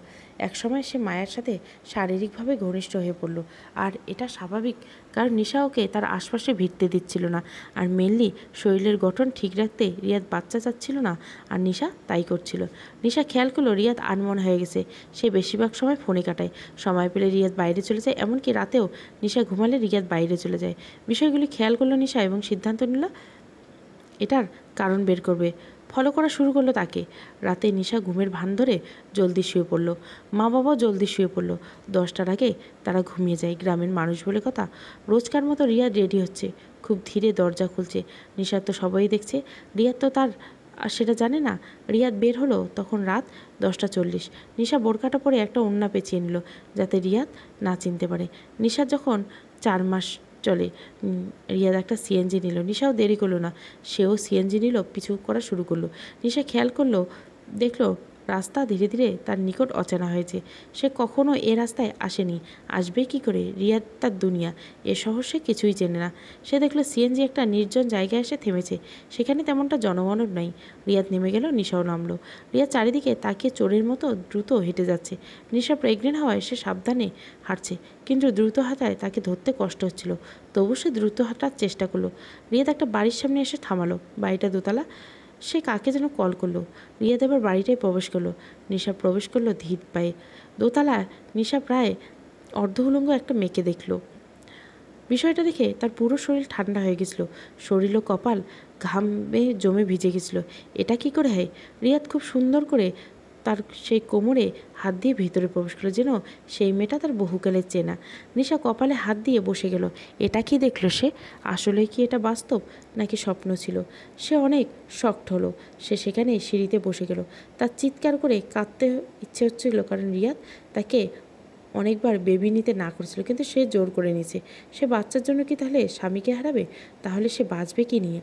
একসময় সে মায়ের সাথে শারীরিকভাবে ঘনিষ্ঠ হয়ে পড়ল। আর এটা স্বাভাবিক, কারণ নিশা ওকে তার আশপাশে ভিড়তে দিচ্ছিল না। আর মেনলি শরীরের গঠন ঠিক রাখতে রিয়াদ বাচ্চা চাচ্ছিল না, আর নিশা তাই করছিল। নিশা খেয়াল করলো রিয়াদ আনমন হয়ে গেছে। সে বেশিরভাগ সময় ফোনে কাটায়। সময় পেলে রিয়াদ বাইরে চলে যায়, এমনকি রাতেও নিশা ঘুমালে রিয়াদ বাইরে চলে যায়। বিষয়গুলি খেয়াল করলো নিশা এবং সিদ্ধান্ত নিল এটার কারণ বের করবে। ফলো করা শুরু করলো তাকে। রাতে নিশা ঘুমের ভান ধরে জলদি শুয়ে পড়ল। মা বাবাও জলদি শুয়ে পড়ল। 10টার আগে তারা ঘুমিয়ে যায়। গ্রামের মানুষ বলে কথা। রোজকার মতো রিয়াদ রেডি হচ্ছে। খুব ধীরে দরজা খুলছে। নিশার তো সবাই দেখছে, রিয়াদ তো তার আর সেটা জানে না। রিয়াদ বের হলো তখন রাত 10টা 40। নিশা বোরকাটা পরে একটা ওড়না পেঁচিয়ে নিল, যাতে রিয়াদ না চিনতে পারে। নিশা যখন 4 মাস চলে, রিয়াদ একটা সিএনজি নিল। নিশাও দেরি করলো না, সেও সিএনজি নিল, পিছু করা শুরু করলো। নিশা খেয়াল করলো, দেখলো রাস্তা ধীরে ধীরে তার নিকট অচেনা হয়েছে। সে কখনো এ রাস্তায় আসেনি, আসবেই কী করে? রিয়াদ তার দুনিয়া, এ শহর সে কিছুই চেনে না। সে দেখলো সিএনজি একটা নির্জন জায়গায় এসে থেমেছে। সেখানে তেমনটা জনমানব নাই। রিয়াদ নেমে গেল, নিশাও নামলো। রিয়াদ চারিদিকে তাকিয়ে চোরের মতো দ্রুত হেঁটে যাচ্ছে। নিশা প্রেগনেন্ট হওয়ায় সে সাবধানে হাঁটছে, কিন্তু দ্রুত হাঁটায় তাকে ধরতে কষ্ট হচ্ছিল। তবু সে দ্রুত হাঁটার চেষ্টা করলো। রিয়াদ একটা বাড়ির সামনে এসে থামালো। বাড়িটা দোতলা। সে কাকে যেন কল করলো। রিয়াদ এবার বাড়িটায় প্রবেশ করলো। নিশা প্রবেশ করলো ধীর পায়ে। দোতলায় নিশা প্রায় অর্ধ উলঙ্গ একটা মেয়েকে দেখলো। বিষয়টা দেখে তার পুরো শরীর ঠান্ডা হয়ে গেছিলো, শরীর ও কপাল ঘামে জমে ভিজে গেছিলো। এটা কি করে হয়? রিয়াদ খুব সুন্দর করে তার সেই কোমরে হাত দিয়ে ভিতরে প্রবেশ করলো, যেন সেই মেয়েটা তার বহুকালের চেনা। নিশা কপালে হাত দিয়ে বসে গেল। এটা কি দেখলো সে? আসলে কি এটা বাস্তব নাকি স্বপ্ন ছিল? সে অনেক শকড হলো। সে সেখানে সিঁড়িতে বসে গেল। তার চিৎকার করে কাঁদতে ইচ্ছে হচ্ছিল, কারণ রিয়াদ তাকে অনেকবার বেবি নিতে না করেছিল, কিন্তু সে জোর করে নিয়েছে। সে বাচ্চার জন্য কি তাহলে স্বামীকে হারাবে? তাহলে সে বাঁচবে কি নিয়ে?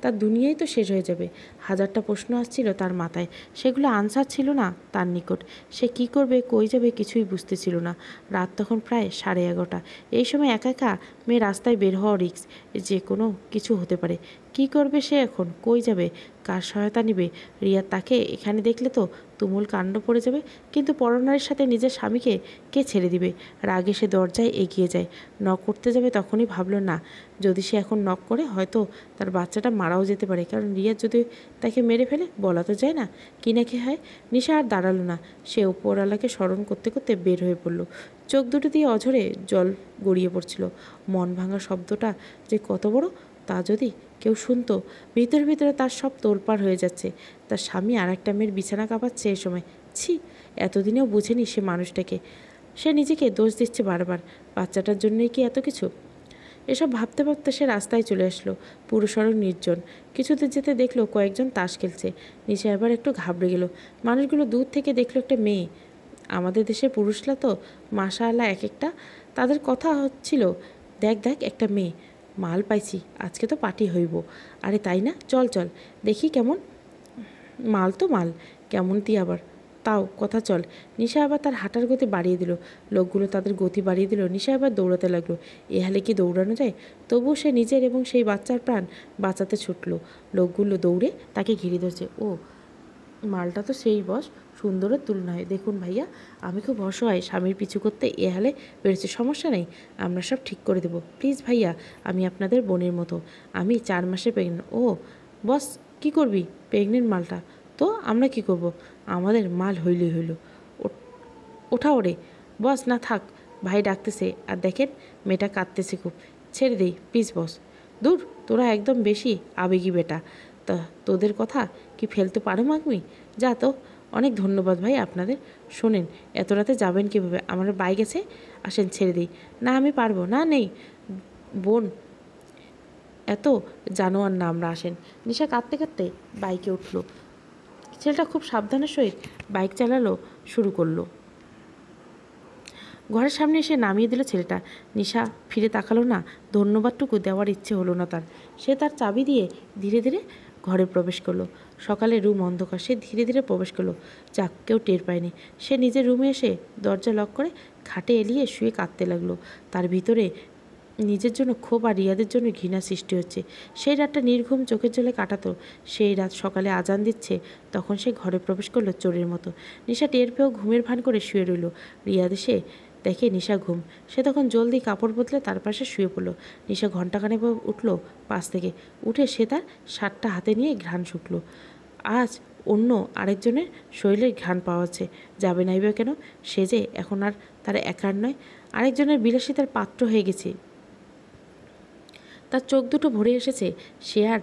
তার দুনিয়াই তো শেষ হয়ে যাবে। হাজারটা প্রশ্ন আসছিল তার মাথায়, সেগুলো আনসার ছিল না তার নিকট। সে কি করবে, কই যাবে, কিছুই বুঝতেছিল না। রাত তখন প্রায় 11:30। এই সময় একা একা মেয়ে রাস্তায় বের হওয়া রিস্ক, যে কোনো কিছু হতে পারে। কি করবে সে এখন? কই যাবে? কার সহায়তা নেবে? রিয়া তাকে এখানে দেখলে তো তুমুল কাণ্ড পড়ে যাবে। কিন্তু পরনারীর সাথে নিজের স্বামীকে কে ছেড়ে দিবে? রাগে সে দরজায় এগিয়ে যায়, নক করতে যাবে, তখনই ভাবলো না, যদি সে এখন নক করে হয়তো তার বাচ্চাটা মারাও যেতে পারে। কারণ রিয়া যদি তাকে মেরে ফেলে, বলা তো যায় না কি না কি হয়। নিশা আর দাঁড়ালো না। সে উপরওয়ালাকে স্মরণ করতে করতে বের হয়ে পড়ল। চোখ দুটো দিয়ে অঝরে জল গড়িয়ে পড়ছিল। মন ভাঙা শব্দটা যে কত বড় তা যদি কেউ শুনতো। ভিতরে ভিতরে তার সব তোলপাড় হয়ে যাচ্ছে। তার স্বামী আর একটা মেয়ের বিছানা কাঁপাচ্ছে এ সময়। ছি, এতদিনেও বুঝেনি সে মানুষটাকে। সে নিজেকে দোষ দিচ্ছে বারবার। বাচ্চাটার জন্যই কি এত কিছু? এসব ভাবতে ভাবতে সে রাস্তায় চলে আসলো। পুরো সড়ক নির্জন। কিছুতে যেতে দেখলো কয়েকজন তাস খেলছে। নিশা এবার একটু ঘাবড়ে গেল। মানুষগুলো দূর থেকে দেখলো একটা মেয়ে। আমাদের দেশের পুরুষরা তো মাশাআল্লাহ এক একটা। তাদের কথা হচ্ছিল, দেখ দেখ একটা মেয়ে, মাল পাইছি, আজকে তো পার্টি হইব। আরে তাই না? চল চল দেখি কেমন মাল। তো মাল কেমন তুই আবার, তাও কথা চল। নিশা আবার তার হাঁটার গতি বাড়িয়ে দিল। লোকগুলো তাদের গতি বাড়িয়ে দিল। নিশা আবার দৌড়াতে লাগলো। এ হালে কি দৌড়ানো যায়? তবুও সে নিজের এবং সেই বাচ্চার প্রাণ বাঁচাতে ছুটল। লোকগুলো দৌড়ে তাকে ঘিরে ধরছে। ও, মালটা তো সেই বস, সুন্দরের তুলনায়। দেখুন ভাইয়া, আমি খুব অসহায়, স্বামীর পিছু করতে এ হালে বেরোচ্ছে। সমস্যা নেই, আমরা সব ঠিক করে দেবো। প্লিজ ভাইয়া, আমি আপনাদের বোনের মতো। আমি 4 মাসে প্রেগনেন্ট। ও বস, কি করবি প্রেগনেন্ট মালটা? তো আমরা কি করব? আমাদের মাল হইলেই হইল। ওঠা ওরে। বস না থাক, ভাই ডাকতেছে। আর দেখেন মেয়েটা কাঁদতেছে খুব, ছেড়ে দেই প্লিজ বস। দূর, তোরা একদম বেশি আবেগী বেটা। তা তোদের কথা কি ফেলতে পারো মাগমি? যা তো। অনেক ধন্যবাদ ভাই আপনাদের। শোনেন, এত রাতে যাবেন কীভাবে? আমার বাইক আছে, আসেন ছেড়ে দিই। না আমি পারবো না, নেই বোন, এত জানোয়ার না আমরা, আসেন। নিশা কাঁদতে কাঁদতে বাইকে উঠলো। ছেলেটা খুব সাবধানের সহিত বাইক চালালো শুরু করলো। ঘরের সামনে এসে নামিয়ে দিল ছেলেটা। নিশা ফিরে তাকালো না। ধন্যবাদটুকু দেওয়ার ইচ্ছে হলো না তার। সে তার চাবি দিয়ে ধীরে ধীরে ঘরে প্রবেশ করলো। সকালে রুম অন্ধকার। সে ধীরে ধীরে প্রবেশ করলো। যাক, কেউ টের পায়নি। সে নিজের রুমে এসে দরজা লক করে খাটে এলিয়ে শুয়ে কাঁদতে লাগলো। তার ভিতরে নিজের জন্য ক্ষোভ আর রিয়াদের জন্য ঘৃণা সৃষ্টি হচ্ছে। সেই রাতটা নির্ঘুম চোখের জলে কাটাতো। সেই রাত সকালে আজান দিচ্ছে, তখন সে ঘরে প্রবেশ করলো চোরের মতো। নিশা টের পেয়েও ঘুমের ভান করে শুয়ে রইল। রিয়াদ এসে দেখে নিশা ঘুম। সে তখন জলদি কাপড় বদলে তার পাশে শুয়ে পড়ল। নিশা ঘণ্টাখানেক উঠল পাশ থেকে। উঠে সে তার শার্টটা হাতে নিয়ে ঘ্রাণ শুকল। আজ অন্য আরেকজনের শরীরের ঘ্রাণ পাওয়া যাচ্ছে। যাবে নাইবে কেন? সে যে এখন আর তার একার নয়, আরেকজনের বিলাসিতার পাত্র হয়ে গেছে। তার চোখ দুটো ভরে এসেছে। সে আর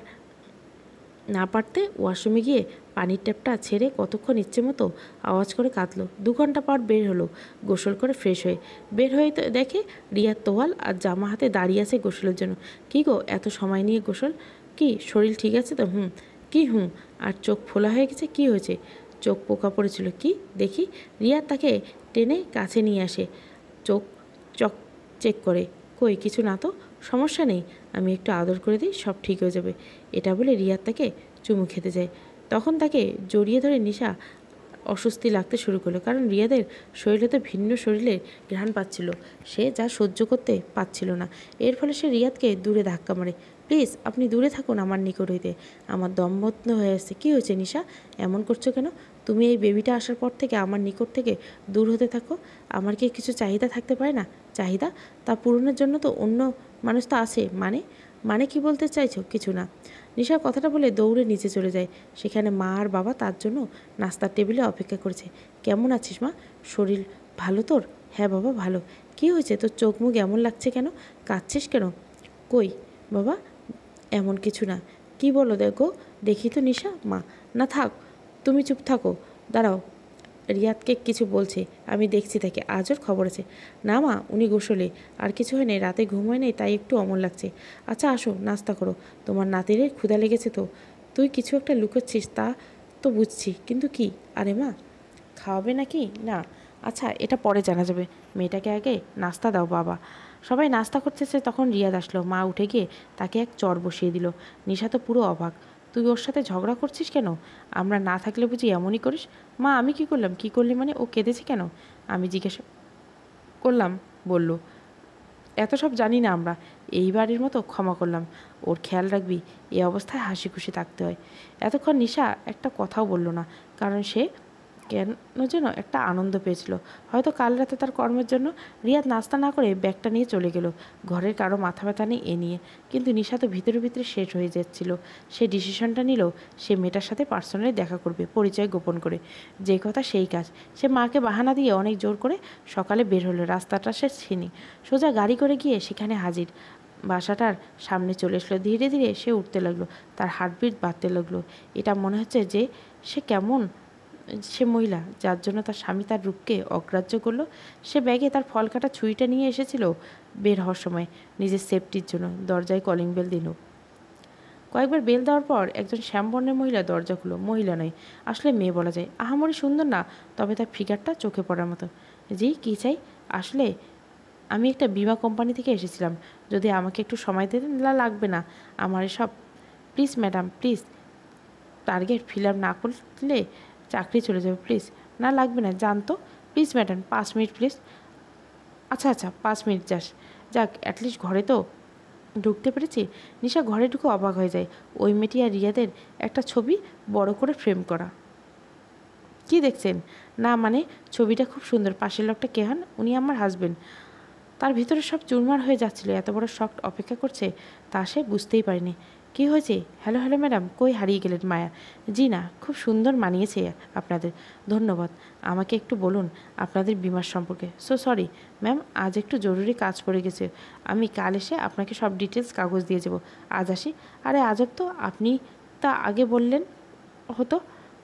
না পারতে ওয়াশরুমে গিয়ে পানির ট্যাপটা ছেড়ে কতক্ষণ ইচ্ছে মতো আওয়াজ করে কাঁদলো। 2 ঘন্টা পর বের হলো গোসল করে ফ্রেশ হয়ে। বের হয়ে দেখে রিয়ার তোয়াল আর জামা হাতে দাঁড়িয়ে আছে গোসলের জন্য। কী গো, এত সময় নিয়ে গোসল? কি শরীর ঠিক আছে তো? কি আর চোখ ফোলা হয়ে গেছে? কি হয়েছে? চোখ পোকা পড়েছিল কি দেখি। রিয়া তাকে টেনে কাছে নিয়ে আসে, চোখ চক চেক করে। কই কিছু না তো, সমস্যা নেই, আমি একটু আদর করে দিই, সব ঠিক হয়ে যাবে। এটা বলে রিয়াদ তাকে চুমু খেতে যায়। তখন তাকে জড়িয়ে ধরে নিশা অস্বস্তি লাগতে শুরু করলো, কারণ রিয়াদের শরীরে তো ভিন্ন শরীরে ঘ্রাণ পাচ্ছিল। সে যা সহ্য করতে পারছিল না। এর ফলে সে রিয়াদকে দূরে ধাক্কা মারে। প্লিজ আপনি দূরে থাকুন আমার নিকট হইতে, আমার দম বন্ধ হয়ে আসছে। কী হয়েছে নিশা, এমন করছো কেন? তুমি এই বেবিটা আসার পর থেকে আমার নিকট থেকে দূর হতে থাকো। আমার কি কিছু চাহিদা থাকতে পারে না? চাহিদা তা পূরণের জন্য তো অন্য মানুষ তো আছে। মানে কি বলতে চাইছো? কিছু না। নিশা কথাটা বলে দৌড়ে নিচে চলে যায়। সেখানে মা আর বাবা তার জন্য নাস্তার টেবিলে অপেক্ষা করেছে। কেমন আছিস মা? শরীর ভালো তোর? হ্যাঁ বাবা ভালো। কী হয়েছে? তোর চোখ মুখ এমন লাগছে কেন? কাঁদছিস কেন? কই বাবা, এমন কিছু না। কি বলো দেখো, দেখি তো নিশা। মা, না থাক, তুমি চুপ থাকো, দাঁড়াও, রিয়াদকে কিছু বলছে, আমি দেখছি তাকে, আজ ওর খবর আছে। না মা, উনি গোসলে, আর কিছু হয় নাই, রাতে ঘুম হয় নাই, তাই একটু অমন লাগছে। আচ্ছা আসো, নাস্তা করো, তোমার নাতিরের ক্ষুধা লেগেছে তো। তুই কিছু একটা লুকোচ্ছিস, তা তো বুঝছি, কিন্তু কি? আরে মা, খাওয়াবে নাকি না? আচ্ছা, এটা পরে জানা যাবে, মেয়েটাকে আগে নাস্তা দাও বাবা। সবাই নাস্তা করতেছে, তখন রিয়াদ আসলো। মা উঠে গিয়ে তাকে এক চর বসিয়ে দিল। নিশা তো পুরো অবাক। তুই ওর সাথে ঝগড়া করছিস কেন? আমরা না থাকলে বুঝি এমনই করিস? মা, আমি কি করলাম? কি করলি মানে? ও কেঁদেছে কেন? আমি জিজ্ঞাসা করলাম, বলল, এত সব জানি না আমরা, এইবারের মতো ক্ষমা করলাম। ওর খেয়াল রাখবি, এই অবস্থায় হাসি খুশি থাকতে হয়। এতক্ষণ নিশা একটা কথাও বলল না, কারণ সে কেন যেন একটা আনন্দ পেয়েছিল, হয়তো কাল রাতে তার কর্মের জন্য। রিয়াদ নাস্তা না করে ব্যাগটা নিয়ে চলে গেল। ঘরের কারো মাথা ব্যথা নেই এ নিয়ে, কিন্তু নিশা তো ভিতরে ভিতরে শেষ হয়ে যাচ্ছিল। সে ডিসিশনটা নিল, সে মেয়েটার সাথে পার্সোনালি দেখা করবে, পরিচয় গোপন করে। যে কথা সেই কাজ। সে মাকে বাহানা দিয়ে অনেক জোর করে সকালে বের হলো। রাস্তাটা সে চিনি, সোজা গাড়ি করে গিয়ে সেখানে হাজির। বাসাটার সামনে চলে আসলো। ধীরে ধীরে সে উঠতে লাগলো, তার হার্টবিট বাড়তে লাগলো। এটা মনে হচ্ছে যে সে মহিলা যার জন্য তার স্বামী তার রূপকে অগ্রাহ্য করলো। সে ব্যাগে তার ফল কাটা ছুরিটা নিয়ে এসেছিল বের হওয়ার সময়, নিজের সেফটির জন্য। দরজায় কলিং বেল দিল। কয়েকবার বেল দেওয়ার পর একজন শ্যামবর্ণের মহিলা দরজা খুলো। মহিলা নয়, আসলে মেয়ে বলা যায়। আহামরি সুন্দর না, তবে তার ফিগারটা চোখে পড়ার মতো। জি, কী চাই? আসলে আমি একটা বিমা কোম্পানি থেকে এসেছিলাম, যদি আমাকে একটু সময় দিতেন। লাগবে না আমার এসব, please madam, please. Target fill up না করলে চাকরি চলে যাবে, প্লিজ। না লাগবে না, জানতো। Please madam, 5 minute please. আচ্ছা আচ্ছা, 5 মিনিট যাক, অ্যাটলিস্ট ঘরে তো ঢুকতে পেরেছি। নিশা ঘরে ঢুকে অবাক হয়ে যায়। ওই মেয়েটি আর রিয়াদের একটা ছবি বড় করে ফ্রেম করা। কি দেখছেন? না মানে, ছবিটা খুব সুন্দর। পাশের লোকটা কে হন? উনি আমার হাজবেন্ড। তার ভিতরে সব চুরমার হয়ে যাচ্ছিল। এত বড় শখ অপেক্ষা করছে তা সে বুঝতেই পারেনি। কী হয়েছে? হ্যালো হ্যালো ম্যাডাম, কই হারিয়ে গেলেন? মায়া, জি না, খুব সুন্দর মানিয়েছে আপনাদের, ধন্যবাদ। আমাকে একটু বলুন আপনাদের বিমার সম্পর্কে। সো সরি ম্যাম, আজ একটু জরুরি কাজ পড়ে গেছে। আমি কাল এসে আপনাকে সব ডিটেলস কাগজ দিয়ে যাব। আজ আসি? আরে আজব তো, আপনি তা আগে বললেন হতো।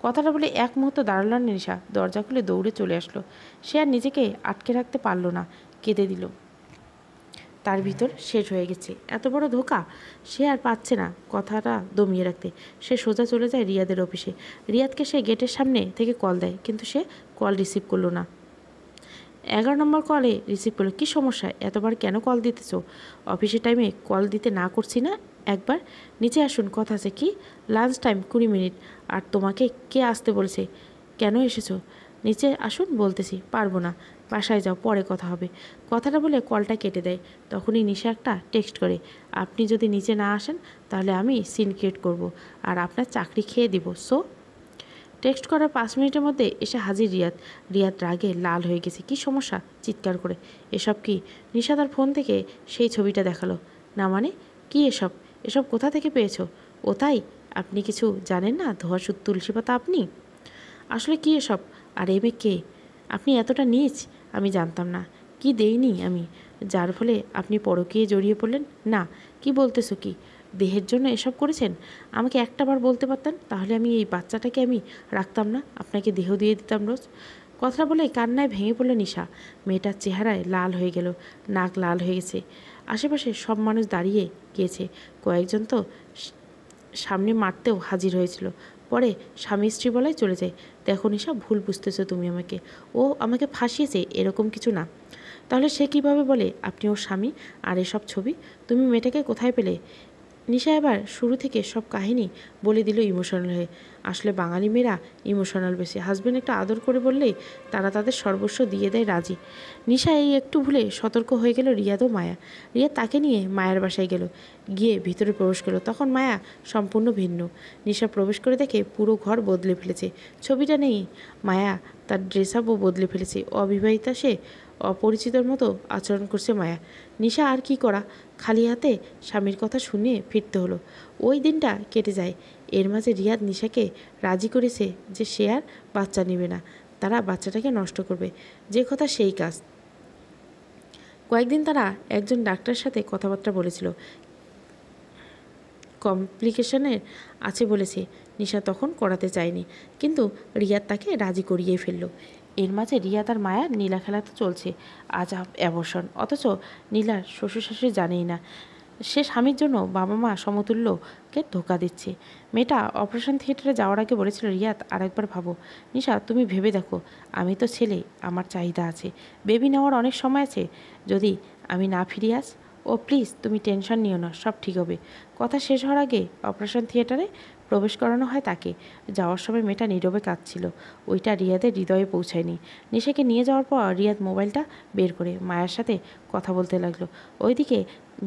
কথাটা বলে এক মুহূর্ত দাঁড়ালো না নিশা, দরজা খুলে দৌড়ে চলে আসলো। সে আর নিজেকে আটকে রাখতে পারল না, কেঁদে দিল। তার ভিতর শেষ হয়ে গেছে। এত বড় ধোঁকা! সে আর পাচ্ছে না কথাটা দমিয়ে রাখতে। সে সোজা চলে যায় রিয়াদের অফিসে। রিয়াদকে সে গেটের সামনে থেকে কল দেয়, কিন্তু সে কল রিসিভ করলো না। 11 নম্বর কলে রিসিভ করলো। কী সমস্যা? এতবার কেন কল দিতেছো? অফিসের টাইমে কল দিতে না করছি না একবার? নিচে আসুন, কথা আছে। কি? Lunch time 20 minute. আর তোমাকে কে আসতে বলেছে? কেন এসেছো? নিচে আসুন বলতেছি। পারবো না, বাসায় যাও, পরে কথা হবে। কথাটা বলে কলটা কেটে দেয়। তখনই নিশা একটা টেক্সট করে, আপনি যদি নিচে না আসেন তাহলে আমি সিন ক্রিয়েট করবো আর আপনার চাকরি খেয়ে দিব। সো টেক্সট করার 5 মিনিটের মধ্যে এসে হাজির রিয়াদ। রিয়াদ রাগে লাল হয়ে গেছে। কি সমস্যা? চিৎকার করে, এসব কি? নিশা তার ফোন থেকে সেই ছবিটা দেখালো। না মানে, কি এসব? এসব কোথা থেকে পেয়েছো? ও তাই? আপনি কিছু জানেন না? ধোয়া তুলসী পাতা আপনি? আসলে কি এসব? আর এ মেয়ে কে? আপনি এতটা নীচ? আমি জানতাম না। কি দেইনি আমি, যার ফলে আপনি পরকীয়ায় জড়িয়ে পড়লেন? না। কি বলতেছো কি? দেহের জন্য এসব করেছেন? আমাকে একটাবার বলতে পারতেন, তাহলে আমি এই বাচ্চাটাকে আমি রাখতাম না, আপনাকে দেহ দিয়ে দিতাম রোজ। কথা বলে কান্নায় ভেঙে পড়ল নিশা। মেয়েটার চেহারায় লাল হয়ে গেল, নাক লাল হয়ে গেছে। আশেপাশে সব মানুষ দাঁড়িয়ে গিয়েছে। কয়েকজন তো সামনে মারতেও হাজির হয়েছিল। পরে স্বামী স্ত্রী বলাই চলে যায়। দেখো নিশা, ভুল বুঝতেছো তুমি আমাকে। ও আমাকে ফাঁসিয়েছে এরকম কিছু না। তাহলে সে কিভাবে বলে আপনি ওর স্বামী? আর এসব ছবি তুমি মেয়েটাকে কোথায় পেলে? নিশা এবার শুরু থেকে সব কাহিনী বলে দিল ইমোশনাল হয়ে। আসলে বাঙালি মেয়েরা ইমোশনাল বেশি। হাজব্যান্ড একটা আদর করে বললেই তারা তাদের সর্বস্ব দিয়ে দেয় রাজি। নিশা এই একটু ভুলে সতর্ক হয়ে গেল রিয়াদ ও মায়া। রিয়াদ তাকে নিয়ে মায়ের বাসায় গেল। গিয়ে ভিতরে প্রবেশ করলো, তখন মায়া সম্পূর্ণ ভিন্ন। নিশা প্রবেশ করে দেখে পুরো ঘর বদলে ফেলেছে। ছবিটা নেই, মায়া তার ড্রেস আপও বদলে ফেলেছে। অবিবাহিতা সে, অপরিচিতর মতো আচরণ করছে মায়া। নিশা আর কি করা, খালি হাতে স্বামীর কথা শুনিয়ে ফিরতে হলো। ওই দিনটা কেটে যায়। এর মাঝে রিয়াদ নিশাকে রাজি করেছে যে সে আর বাচ্চা নেবে না, তারা বাচ্চাটাকে নষ্ট করবে। যে কথা সেই কাজ। কয়েকদিন তারা একজন ডাক্তারের সাথে কথাবার্তা বলেছিল, কমপ্লিকেশনের আছে বলেছে। নিশা তখন করাতে চায়নি, কিন্তু রিয়াদ তাকে রাজি করিয়ে ফেলল। এর মাঝে রিয়া তার মায়া নীলা খেলা তো চলছে, আজ অ্যাবর্শন, অথচ নীলার শ্বশুর শাশুড়ি জানেই না। সে স্বামীর জন্য বাবা মা সমতুল্যকে ধোকা দিচ্ছে। মেয়েটা অপারেশন থিয়েটারে যাওয়ার আগে বলেছিল, রিয়াদ আরেকবার ভাবো। নিশা, তুমি ভেবে দেখো, আমি তো ছেলে, আমার চাহিদা আছে, বেবি নেওয়ার অনেক সময় আছে। যদি আমি না ফিরে আস, ও প্লিজ তুমি টেনশন নিও না, সব ঠিক হবে। কথা শেষ হওয়ার আগে অপারেশন থিয়েটারে প্রবেশ করানো হয় তাকে। যাওয়ার সময় মেয়েটা নীরবে কাঁদছিল, ওইটা রিয়াদের হৃদয়ে পৌঁছায়নি। নিশাকে নিয়ে যাওয়ার পর রিয়াদ মোবাইলটা বের করে মায়ের সাথে কথা বলতে লাগলো। ওইদিকে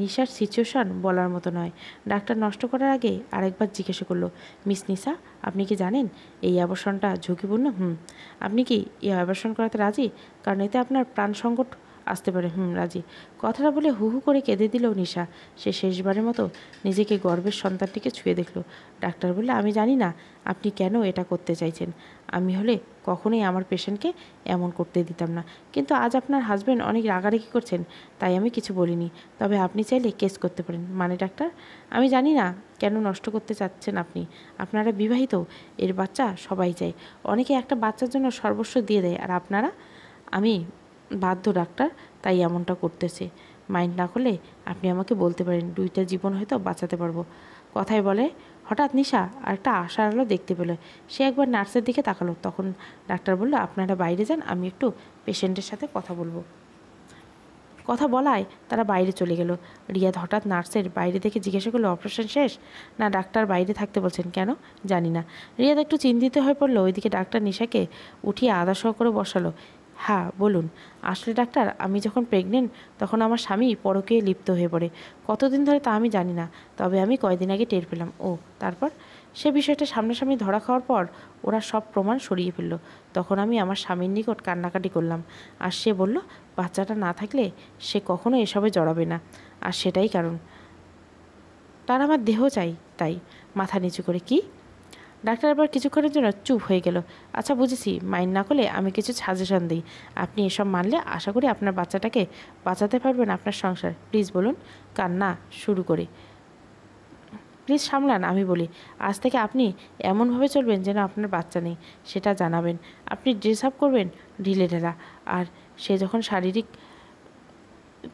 নিশার সিচুয়েশন বলার মতো নয়। ডাক্তার নষ্ট করার আগে আরেকবার জিজ্ঞাসা করলো, মিস নিশা, আপনি কি জানেন এই অ্যাবর্শনটা ঝুঁকিপূর্ণ? আপনি কি এই অ্যাবর্শন করাতে রাজি? কারণ এতে আপনার প্রাণ সংকট আসতে পারে। রাজি। কথাটা বলে হু হু করে কেঁদে দিল নিশা। সে শেষবারের মতো নিজেকে গর্ভের সন্তানটিকে ছুঁয়ে দেখল। ডাক্তার বললে, আমি জানি না আপনি কেন এটা করতে চাইছেন। আমি হলে কখনোই আমার পেশেন্টকে এমন করতে দিতাম না, কিন্তু আজ আপনার হাজব্যান্ড অনেক রাগারাগি করছেন, তাই আমি কিছু বলিনি। তবে আপনি চাইলে কেস করতে পারেন। মানে ডাক্তার, আমি জানি না কেন নষ্ট করতে চাচ্ছেন আপনি। আপনারা বিবাহিত, এর বাচ্চা সবাই চায়। অনেকে একটা বাচ্চার জন্য সর্বস্ব দিয়ে দেয়, আর আপনারা? আমি বাধ্য ডাক্তার, তাই এমনটা করতেছে। মাইন্ড না করলে আপনি আমাকে বলতে পারেন, 2টা জীবন হয়তো বাঁচাতে পারবো। কথায় বলে হঠাৎ নিশা আর একটা আশার আলো দেখতে পেল। সে একবার নার্সের দিকে তাকালো। তখন ডাক্তার বলল, আপনারা বাইরে যান, আমি একটু পেশেন্টের সাথে কথা বলবো। কথা বলায় তারা বাইরে চলে গেল। রিয়াদ হঠাৎ নার্সের বাইরে থেকে জিজ্ঞাসা করলো, অপারেশন শেষ? না, ডাক্তার বাইরে থাকতে বলছেন। কেন? জানি না। রিয়াদ একটু চিন্তিত হয়ে পড়লো। ওইদিকে ডাক্তার নিশাকে উঠিয়ে আদা সহ করে বসালো। হ্যাঁ বলুন। আসলে ডাক্তার, আমি যখন প্রেগনেন্ট তখন আমার স্বামী পরকীয়ায় লিপ্ত হয়ে পড়ে। কতদিন ধরে তা আমি জানি না, তবে আমি কয়দিন আগে টের পেলাম। ও, তারপর? সে বিষয়টা সামনাসামনি ধরা খাওয়ার পর ওরা সব প্রমাণ সরিয়ে ফেলল। তখন আমি আমার স্বামীর নিকট কান্নাকাটি করলাম, আর সে বলল বাচ্চাটা না থাকলে সে কখনো এসবে জড়াবে না, আর সেটাই কারণ। তার আমার দেহ চাই। তাই মাথা নিচু করে, কি? ডাক্তার এবার কিছুক্ষণের জন্য চুপ হয়ে গেল। আচ্ছা বুঝেছি, মাইন্ড না করলে আমি কিছু সাজেশন দিই। আপনি এসব মানলে আশা করি আপনার বাচ্চাটাকে বাঁচাতে পারবেন, আপনার সংসার। প্লিজ বলুন। কান্না শুরু করে, প্লিজ সামলান। আমি বলি, আজ থেকে আপনি এমনভাবে চলবেন যেন আপনার বাচ্চা নেই, সেটা জানাবেন। আপনি ড্রেস আপ করবেন ঢিলে ঢালা, আর সে যখন শারীরিক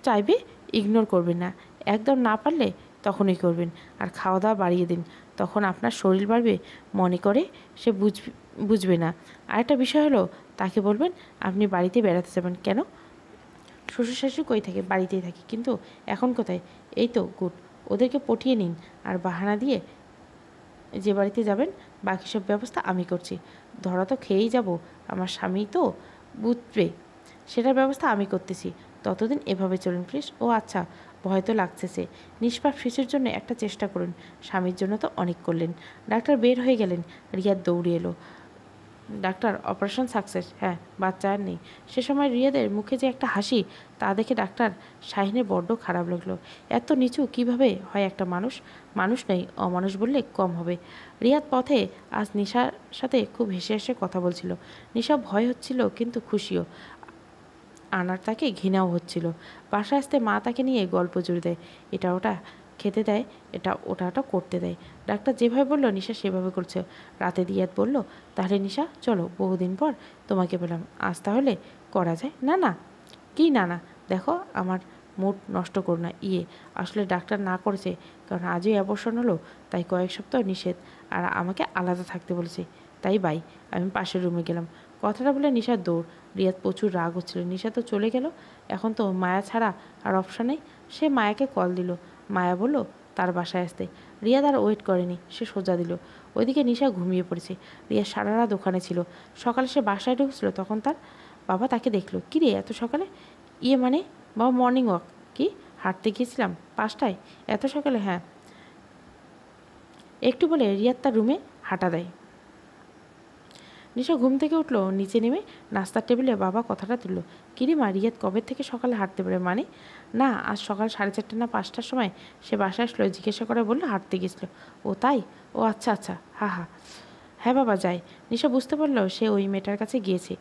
চাইবে ইগনোর করবেন না। একদম না পারলে তখনই করবেন। আর খাওয়া দাওয়া বাড়িয়ে দিন, তখন আপনার শরীর বাড়বে মনে করে সে বুঝবে না। আরেকটা বিষয় হলো, তাকে বলবেন আপনি বাড়িতে বেড়াতে যাবেন। কেন? শ্বশুর শাশুড়ি কই থাকে? বাড়িতেই থাকে। কিন্তু এখন কোথায়? এই তো গুড, ওদেরকে পটিয়ে নিন, আর বাহানা দিয়ে যে বাড়িতে যাবেন বাকি সব ব্যবস্থা আমি করছি। ধরা তো খেয়েই যাব, আমার স্বামী তো বুঝবে, সেটার ব্যবস্থা আমি করতেছি। ততদিন এভাবে চলুন প্লিজ। ও আচ্ছা, ভয় তো লাগতেছে। নিষ্পাপ শিশুর জন্য একটা চেষ্টা করুন, স্বামীর জন্য তো অনেক করলেন। ডাক্তার বের হয়ে গেলেন। রিয়াদ দৌড়ে এলো। Doctor, operation success? হ্যাঁ, বাচ্চা আর নেই। সে সময় রিয়াদের মুখে যে একটা হাসি, তা দেখে ডাক্তার শাহিনের বড্ড খারাপ লাগলো। এত নিচু কিভাবে হয় একটা মানুষ? মানুষ নেই, অমানুষ বললে কম হবে। রিয়াদ পথে আজ নিশার সাথে খুব হেসে হেসে কথা বলছিল। নিশা ভয় হচ্ছিল, কিন্তু খুশিও। আনার তাকে ঘৃণাও হচ্ছিল। বাসায় আসতে মা তাকে নিয়ে গল্প জুড়ে দেয়, এটা ওটা খেতে দেয়, এটা ওটা করতে দেয়। ডাক্তার যেভাবে বলল নিশা সেভাবে করছে। রাতে রিয়াদ বলল, তাহলে নিশা চলো, বহুদিন পর তোমাকে পেলাম, আজ তাহলে করা যায়। না না। কি না না? দেখো, আমার মুড নষ্ট করো না। আসলে ডাক্তার না করেছে, কারণ আজই অ্যাবর্শন হলো, তাই কয়েক সপ্তাহ নিষেধ, আর আমাকে আলাদা থাকতে বলেছে। তাই বাই, আমি পাশের রুমে গেলাম। কথাটা বলে নিশার দৌড়। রিয়াদ প্রচুর রাগ হচ্ছিল। নিশা তো চলে গেল, এখন তো মায়া ছাড়া আর অপশান নেই। সে মায়াকে কল দিল। মায়া বলল তার বাসায় আসতে। রিয়াদ আর ওয়েট করেনি, সে সোজা দিল। ওইদিকে নিশা ঘুমিয়ে পড়েছে। রিয়া সারা রাত ওখানে ছিল। সকালে সে বাসায় ঢুকছিল, তখন তার বাবা তাকে দেখলো। কী রে, এত সকালে? মানে বাবা, মর্নিং ওয়াক। কি, হাঁটতে গিয়েছিলাম 5টায়? এত সকালে? হ্যাঁ। একটু বলে রিয়াদ তার রুমে হাঁটা দেয়। নিশা ঘুম থেকে উঠলো, নিচে নেমে নাস্তার টেবিলে বাবা কথাটা তুলল। কিরে মা, রিয়াদ কবে থেকে সকালে হাঁটতে পারে? মানে? না, আজ সকাল 4:30 না 5টার সময় সে বাসায় আসলো, জিজ্ঞাসা করে বললো হাঁটতে গেছিলো। ও তাই? ও আচ্ছা আচ্ছা, হা হা। হ্যাঁ বাবা যাই। নিশা বুঝতে পারলো সে ওই মেয়েটার কাছে গিয়েছে।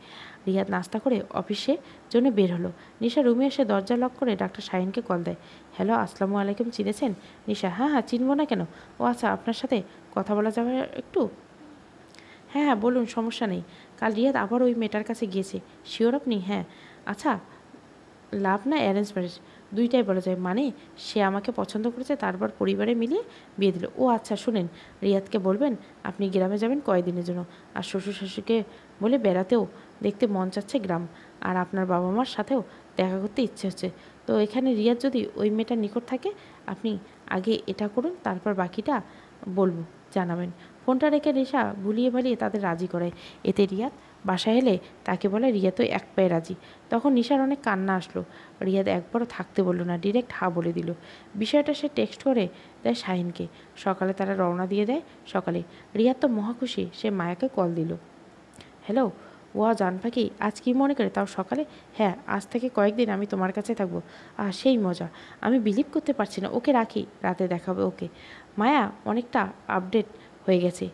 রিয়াদ নাস্তা করে অফিসে জন্য বের হলো। নিশা রুমে এসে দরজা লক করে ডাক্তার শাহিনকে কল দেয়। হ্যালো, আসসালামু আলাইকুম, চিনেছেন? নিশা, হ্যাঁ হ্যাঁ, চিনবো না কেন। ও আচ্ছা, আপনার সাথে কথা বলা যাবে একটু? হ্যাঁ হ্যাঁ বলুন, সমস্যা নেই। কাল রিয়াদ আবার ওই মেয়েটার কাছে গিয়েছে। শিওর আপনি? হ্যাঁ। আচ্ছা, লাভ না অ্যারেঞ্জ ম্যারেজ? দুইটাই বলা যায়। মানে সে আমাকে পছন্দ করেছে, তারপর পরিবারে মিলিয়ে বিয়ে দিল। ও আচ্ছা, শুনেন, রিয়াদকে বলবেন আপনি গ্রামে যাবেন কয়েকদিনের জন্য, আর শ্বশুর শাশুড়িকে বলে বেড়াতেও দেখতে মন চাচ্ছে গ্রাম, আর আপনার বাবা মার সাথেও দেখা করতে ইচ্ছে হচ্ছে। তো এখানে রিয়াদ যদি ওই মেয়েটার নিকট থাকে, আপনি আগে এটা করুন, তারপর বাকিটা বলবো, জানাবেন। ফোনটা রেখে রেশা ভুলিয়ে ভালিয়ে তাদের রাজি করায়। এতে রিয়াদ বাসায় এলে তাকে বলে রিয়া তো এক পায়ে রাজি। তখন নিশার অনেক কান্না আসলো। রিয়াদ একবারও থাকতে বলল না, ডিরেক্ট হা বলে দিল। বিষয়টা সে টেক্সট করে দেয় শাহিনকে। সকালে তারা রওনা দিয়ে দেয়। সকালে রিয়াদ তো মহাখুশি, সে মায়াকে কল দিল। হ্যালো, ওয়া জান পাখি, আজ কী মনে করে তাও সকালে? হ্যাঁ, আজ থেকে কয়েকদিন আমি তোমার কাছে থাকবো। সেই মজা, আমি বিলিভ করতে পারছি না। ওকে রাখি, রাতে দেখাবে। ওকে। মায়া অনেকটা আপডেট হয়ে গেছে।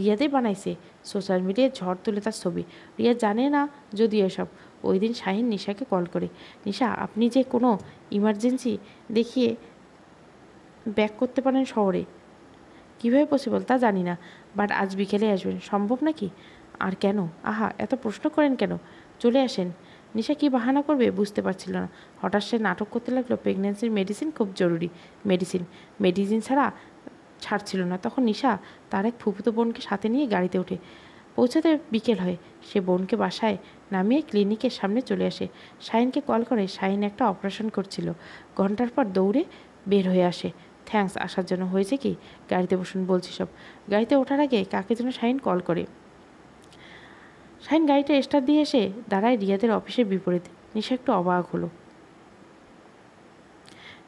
রিয়াদই বানাইছে, সোশ্যাল মিডিয়ায় ঝড় তুলে তার ছবি। রিয়া জানে না যদিও এসব। ওই দিন শাহিন নিশাকে কল করে, নিশা আপনি যে কোনো ইমার্জেন্সি দেখিয়ে ব্যাক করতে পারেন শহরে। কীভাবে পসিবল তা জানি না, বাট আজ বিকেলে আসবেন, সম্ভব নাকি? আর কেন? আহা, এত প্রশ্ন করেন কেন? চলে আসেন। নিশা কী বাহানা করবে বুঝতে পারছিল না। হঠাৎ সে নাটক করতে লাগলো প্রেগনেন্সির মেডিসিন খুব জরুরি। মেডিসিন ছাড়া ছাড়ছিল না। তখন নিশা তার এক ফুফুতো বোনকে সাথে নিয়ে গাড়িতে ওঠে। পৌঁছাতে বিকেল হয়। সে বোনকে বাসায় নামিয়ে ক্লিনিকের সামনে চলে আসে। শাহিনকে কল করে। শাহিন একটা অপারেশন করছিল। ঘন্টার পর দৌড়ে বের হয়ে আসে। থ্যাঙ্কস আসার জন্য। হয়েছে কি? গাড়িতে বসুন, বলছি সব। গাড়িতে ওঠার আগে কাকে যেন শাহিন কল করে। শাহিন গাড়িটা স্টার্ট দিয়ে এসে দাঁড়ায় রিয়াদের অফিসের বিপরীতে। নিশা একটু অবাক হলো।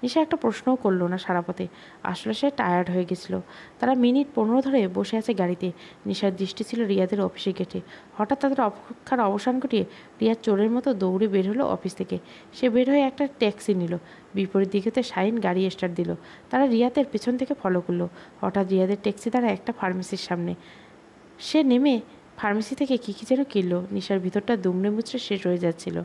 নিশা একটা প্রশ্নও করলো না সারা পথে। আসলে সে টায়ার্ড হয়ে গেছিল। তারা মিনিট 15 ধরে বসে আছে গাড়িতে। নিশার দৃষ্টি ছিল রিয়াদের অফিসে গেটে। হঠাৎ তাদের অপেক্ষার অবসান ঘটিয়ে রিয়াদ চোরের মতো দৌড়ে বের হলো অফিস থেকে। সে বের হয়ে একটা ট্যাক্সি নিল। বিপরীত দিকেতে শাহিন গাড়ি স্টার্ট দিল। তারা রিয়াদের পেছন থেকে ফলো করলো। হঠাৎ রিয়াদের ট্যাক্সি দ্বারা একটা ফার্মেসির সামনে। সে নেমে ফার্মেসি থেকে কী কী যেন কিনল। নিশার ভিতরটা দুমড়ে মুচড়ে শেষ হয়ে যাচ্ছিল।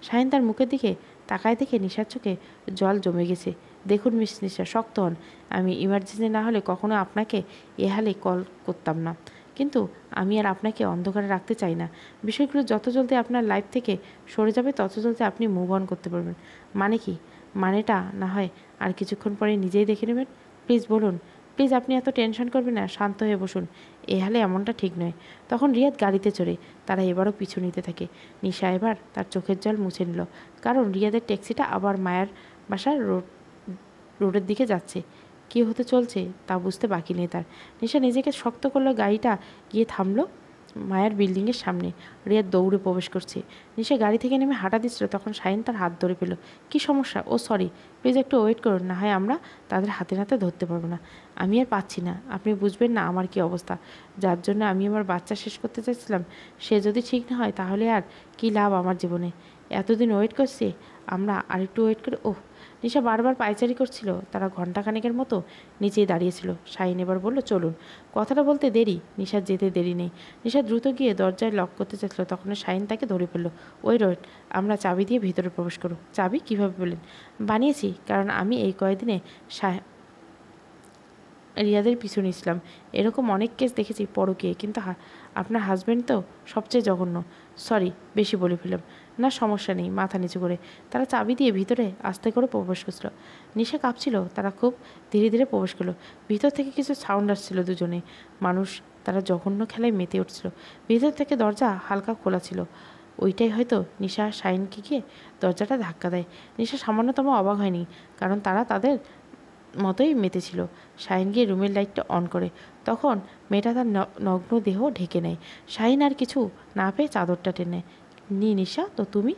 শাহিন তার মুখের দিকে তাকায় দেখে নিশার চোখে জল জমে গেছে। দেখুন মিস নিশা, শক্ত হন। আমি ইমার্জেন্সি না হলে কখনো আপনাকে এ হালে কল করতাম না, কিন্তু আমি আর আপনাকে অন্ধকারে রাখতে চাই না। বিষয়গুলো যত জলদি আপনার লাইফ থেকে সরে যাবে তত জলদি আপনি মুভ অন করতে পারবেন। মানে কি? মানেটা না হয় আর কিছুক্ষণ পরে নিজেই দেখে নেবেন। প্লিজ বলুন। প্লিজ, আপনি এত টেনশন করবেন না, শান্ত হয়ে বসুন। এ হালে এমনটা ঠিক নয়। তখন রিয়াদ গাড়িতে চড়ে। তারা এবারও পিছু নিতে থাকে। নিশা এবার তার চোখের জল মুছে নিল, কারণ রিয়াদের ট্যাক্সিটা আবার মায়ের বাসার রোডের দিকে যাচ্ছে। কী হতে চলছে তা বুঝতে বাকি নেই তার। নিশা নিজেকে শক্ত করলো। গাড়িটা গিয়ে থামলো মায়ের বিল্ডিংয়ের সামনে। রিয়াদ দৌড়ে প্রবেশ করছে। নিশা গাড়ি থেকে নেমে হাঁটা দিচ্ছিল, তখন শাহিন তার হাত ধরে পেল। কী সমস্যা? ও সরি, প্লিজ একটু ওয়েট করুন, না হয় আমরা তাদের হাতে নাতে ধরতে পারবো না। আমি আর পাচ্ছি না, আপনি বুঝবেন না আমার কী অবস্থা। যার জন্য আমি আমার বাচ্চা শেষ করতে চাইছিলাম, সে যদি ঠিক না হয় তাহলে আর কী লাভ আমার জীবনে। এতদিন ওয়েট করছি, আমরা আরেকটু ওয়েট করে। ওহ! নিশা বারবার পায়চারি করছিল। তারা ঘণ্টাখানেকের মতো নিচেই দাঁড়িয়েছিল। শাহিন এবার বলল, চলুন। কথাটা বলতে দেরি, নিশার যেতে দেরি নেই। নিশা দ্রুত গিয়ে দরজায় লক করতে চাইছিল, তখন শাহিন তাকে ধরে ফেলল। ওই রোড, আমরা চাবি দিয়ে ভিতরে প্রবেশ করব। চাবি কীভাবে পেলেন? বানিয়েছি, কারণ আমি এই কয়েকদিনে রিয়াদের পিছু নিয়েছিলাম। এরকম অনেক কেস দেখেছি পরকীয়া, কিন্তু আপনার হাজব্যান্ড তো সবচেয়ে জঘন্য। সরি, বেশি বলে ফেললাম। না সমস্যা নেই। মাথা নিচু করে তারা চাবি দিয়ে ভিতরে আস্তে করে প্রবেশ করছিল। নিশা কাঁপছিল। তারা খুব ধীরে ধীরে প্রবেশ করলো। ভিতর থেকে কিছু সাউন্ড আসছিল। দুজনে মানুষ, তারা জঘন্য খেলায় মেতে উঠছিল। ভিতর থেকে দরজা হালকা খোলা ছিল। ওইটাই হয়তো নিশা শাহিনকে গিয়ে দরজাটা ধাক্কা দেয়। নিশা সামান্যতম অবাক হয়নি, কারণ তারা তাদের মতোই মেতেছিল। শাহিন গিয়ে রুমের লাইটটা অন করে। তখন মেয়েটা তার নগ্ন দেহ ঢেকে নেয়। শাহিন আর কিছু না পেয়ে চাদরটা টেনে। নিশা, তো তুমি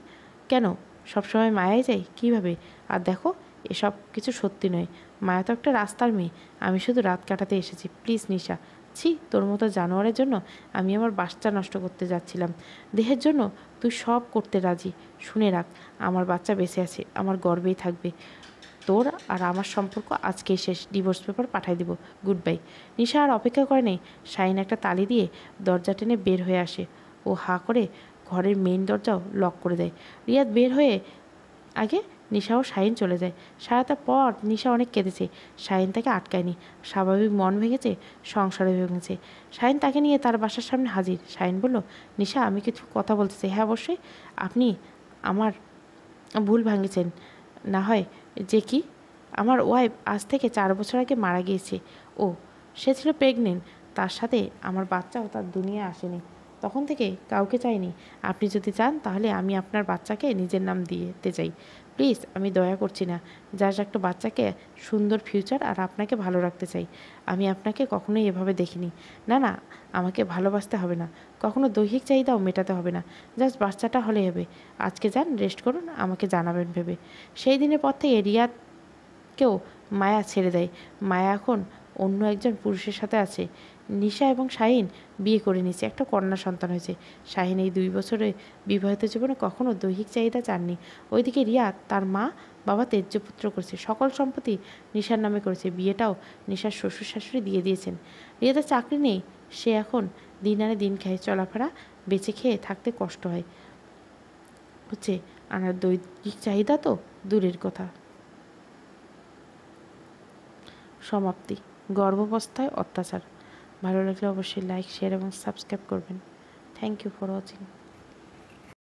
কেন সবসময় মায়ায় যাই কীভাবে? আর দেখো, এসব কিছু সত্যি নয়। মায়া তো একটা রাস্তার মেয়ে। আমি শুধু রাত কাটাতে এসেছি। প্লিজ নিশা। ছি, তোর মতো জানোয়ারের জন্য আমি আমার বাচ্চা নষ্ট করতে যাচ্ছিলাম। দেহের জন্য তুই সব করতে রাজি। শুনে রাখ, আমার বাচ্চা বেঁচে আছে, আমার গর্বেই থাকবে। তোর আর আমার সম্পর্ক আজকেই শেষ, ডিভোর্স পেপার পাঠাই দিব, গুড বাই। নিশা আর অপেক্ষা করে নেই, শাহিন একটা তালি দিয়ে দরজা টেনে বের হয়ে আসে। ও হাঁ করে ঘরের মেইন দরজাও লক করে দেয়। রিয়াদ বের হয়ে আগে নিশা ও শাহিন চলে যায়। সারাটা পর নিশা অনেক কেঁদেছে, শাহিন তাকে আটকায়নি। স্বাভাবিক মন ভেঙেছে, সংসারে ভেঙেছে। শাহিন তাকে নিয়ে তার বাসার সামনে হাজির। শাহিন বলল, নিশা আমি কিছু কথা বলতে চাই। হ্যাঁ অবশ্যই, আপনি আমার ভুল ভাঙিয়েছেন না হয়। যে কি? আমার ওয়াইফ আজ থেকে 4 বছর আগে মারা গিয়েছে। ও, সে ছিল প্রেগনেন্ট, তার সাথে আমার বাচ্চাও তার দুনিয়ায় আসেনি, তখন থেকে কাউকে চাইনি। আপনি যদি চান তাহলে আমি আপনার বাচ্চাকে নিজের নাম দিতে চাই। প্লিজ, আমি দয়া করছি না, যার একটা বাচ্চাকে সুন্দর ফিউচার আর আপনাকে ভালো রাখতে চাই। আমি আপনাকে কখনোই এভাবে দেখিনি। না না, আমাকে ভালোবাসতে হবে না, কখনো দৈহিক চাহিদাও মেটাতে হবে না, জাস্ট বাচ্চাটা হলে হবে। আজকে যান, রেস্ট করুন, আমাকে জানাবেন ভেবে। সেই দিনের পর থেকে রিয়াদকেও মায়া ছেড়ে দেয়। মায়া এখন অন্য একজন পুরুষের সাথে আছে। নিশা এবং শাহিন বিয়ে করে নিয়েছে, একটা কন্যা সন্তান হয়েছে। শাহিন এই 2 বছরে বিবাহিত জীবনে কখনো দৈহিক চাহিদা চাননি। ওইদিকে রিয়াদ তার মা বাবা তেজ্যপুত্র করেছে, সকল সম্পত্তি নিশার নামে করেছে। বিয়েটাও নিশার শ্বশুর শাশুড়ি দিয়ে দিয়েছেন। রিয়াদের চাকরি নেই, সে এখন দিন আনে দিন খায়, চলাফেরা বেঁচে খেয়ে থাকতে কষ্ট হয় হচ্ছে। আর দৈহিক চাহিদা তো দূরের কথা। সমাপ্তি। গর্ভাবস্থায় অত্যাচার। ভালো লাগলে অবশ্যই লাইক, শেয়ার এবং সাবস্ক্রাইব করবেন। Thank you for watching.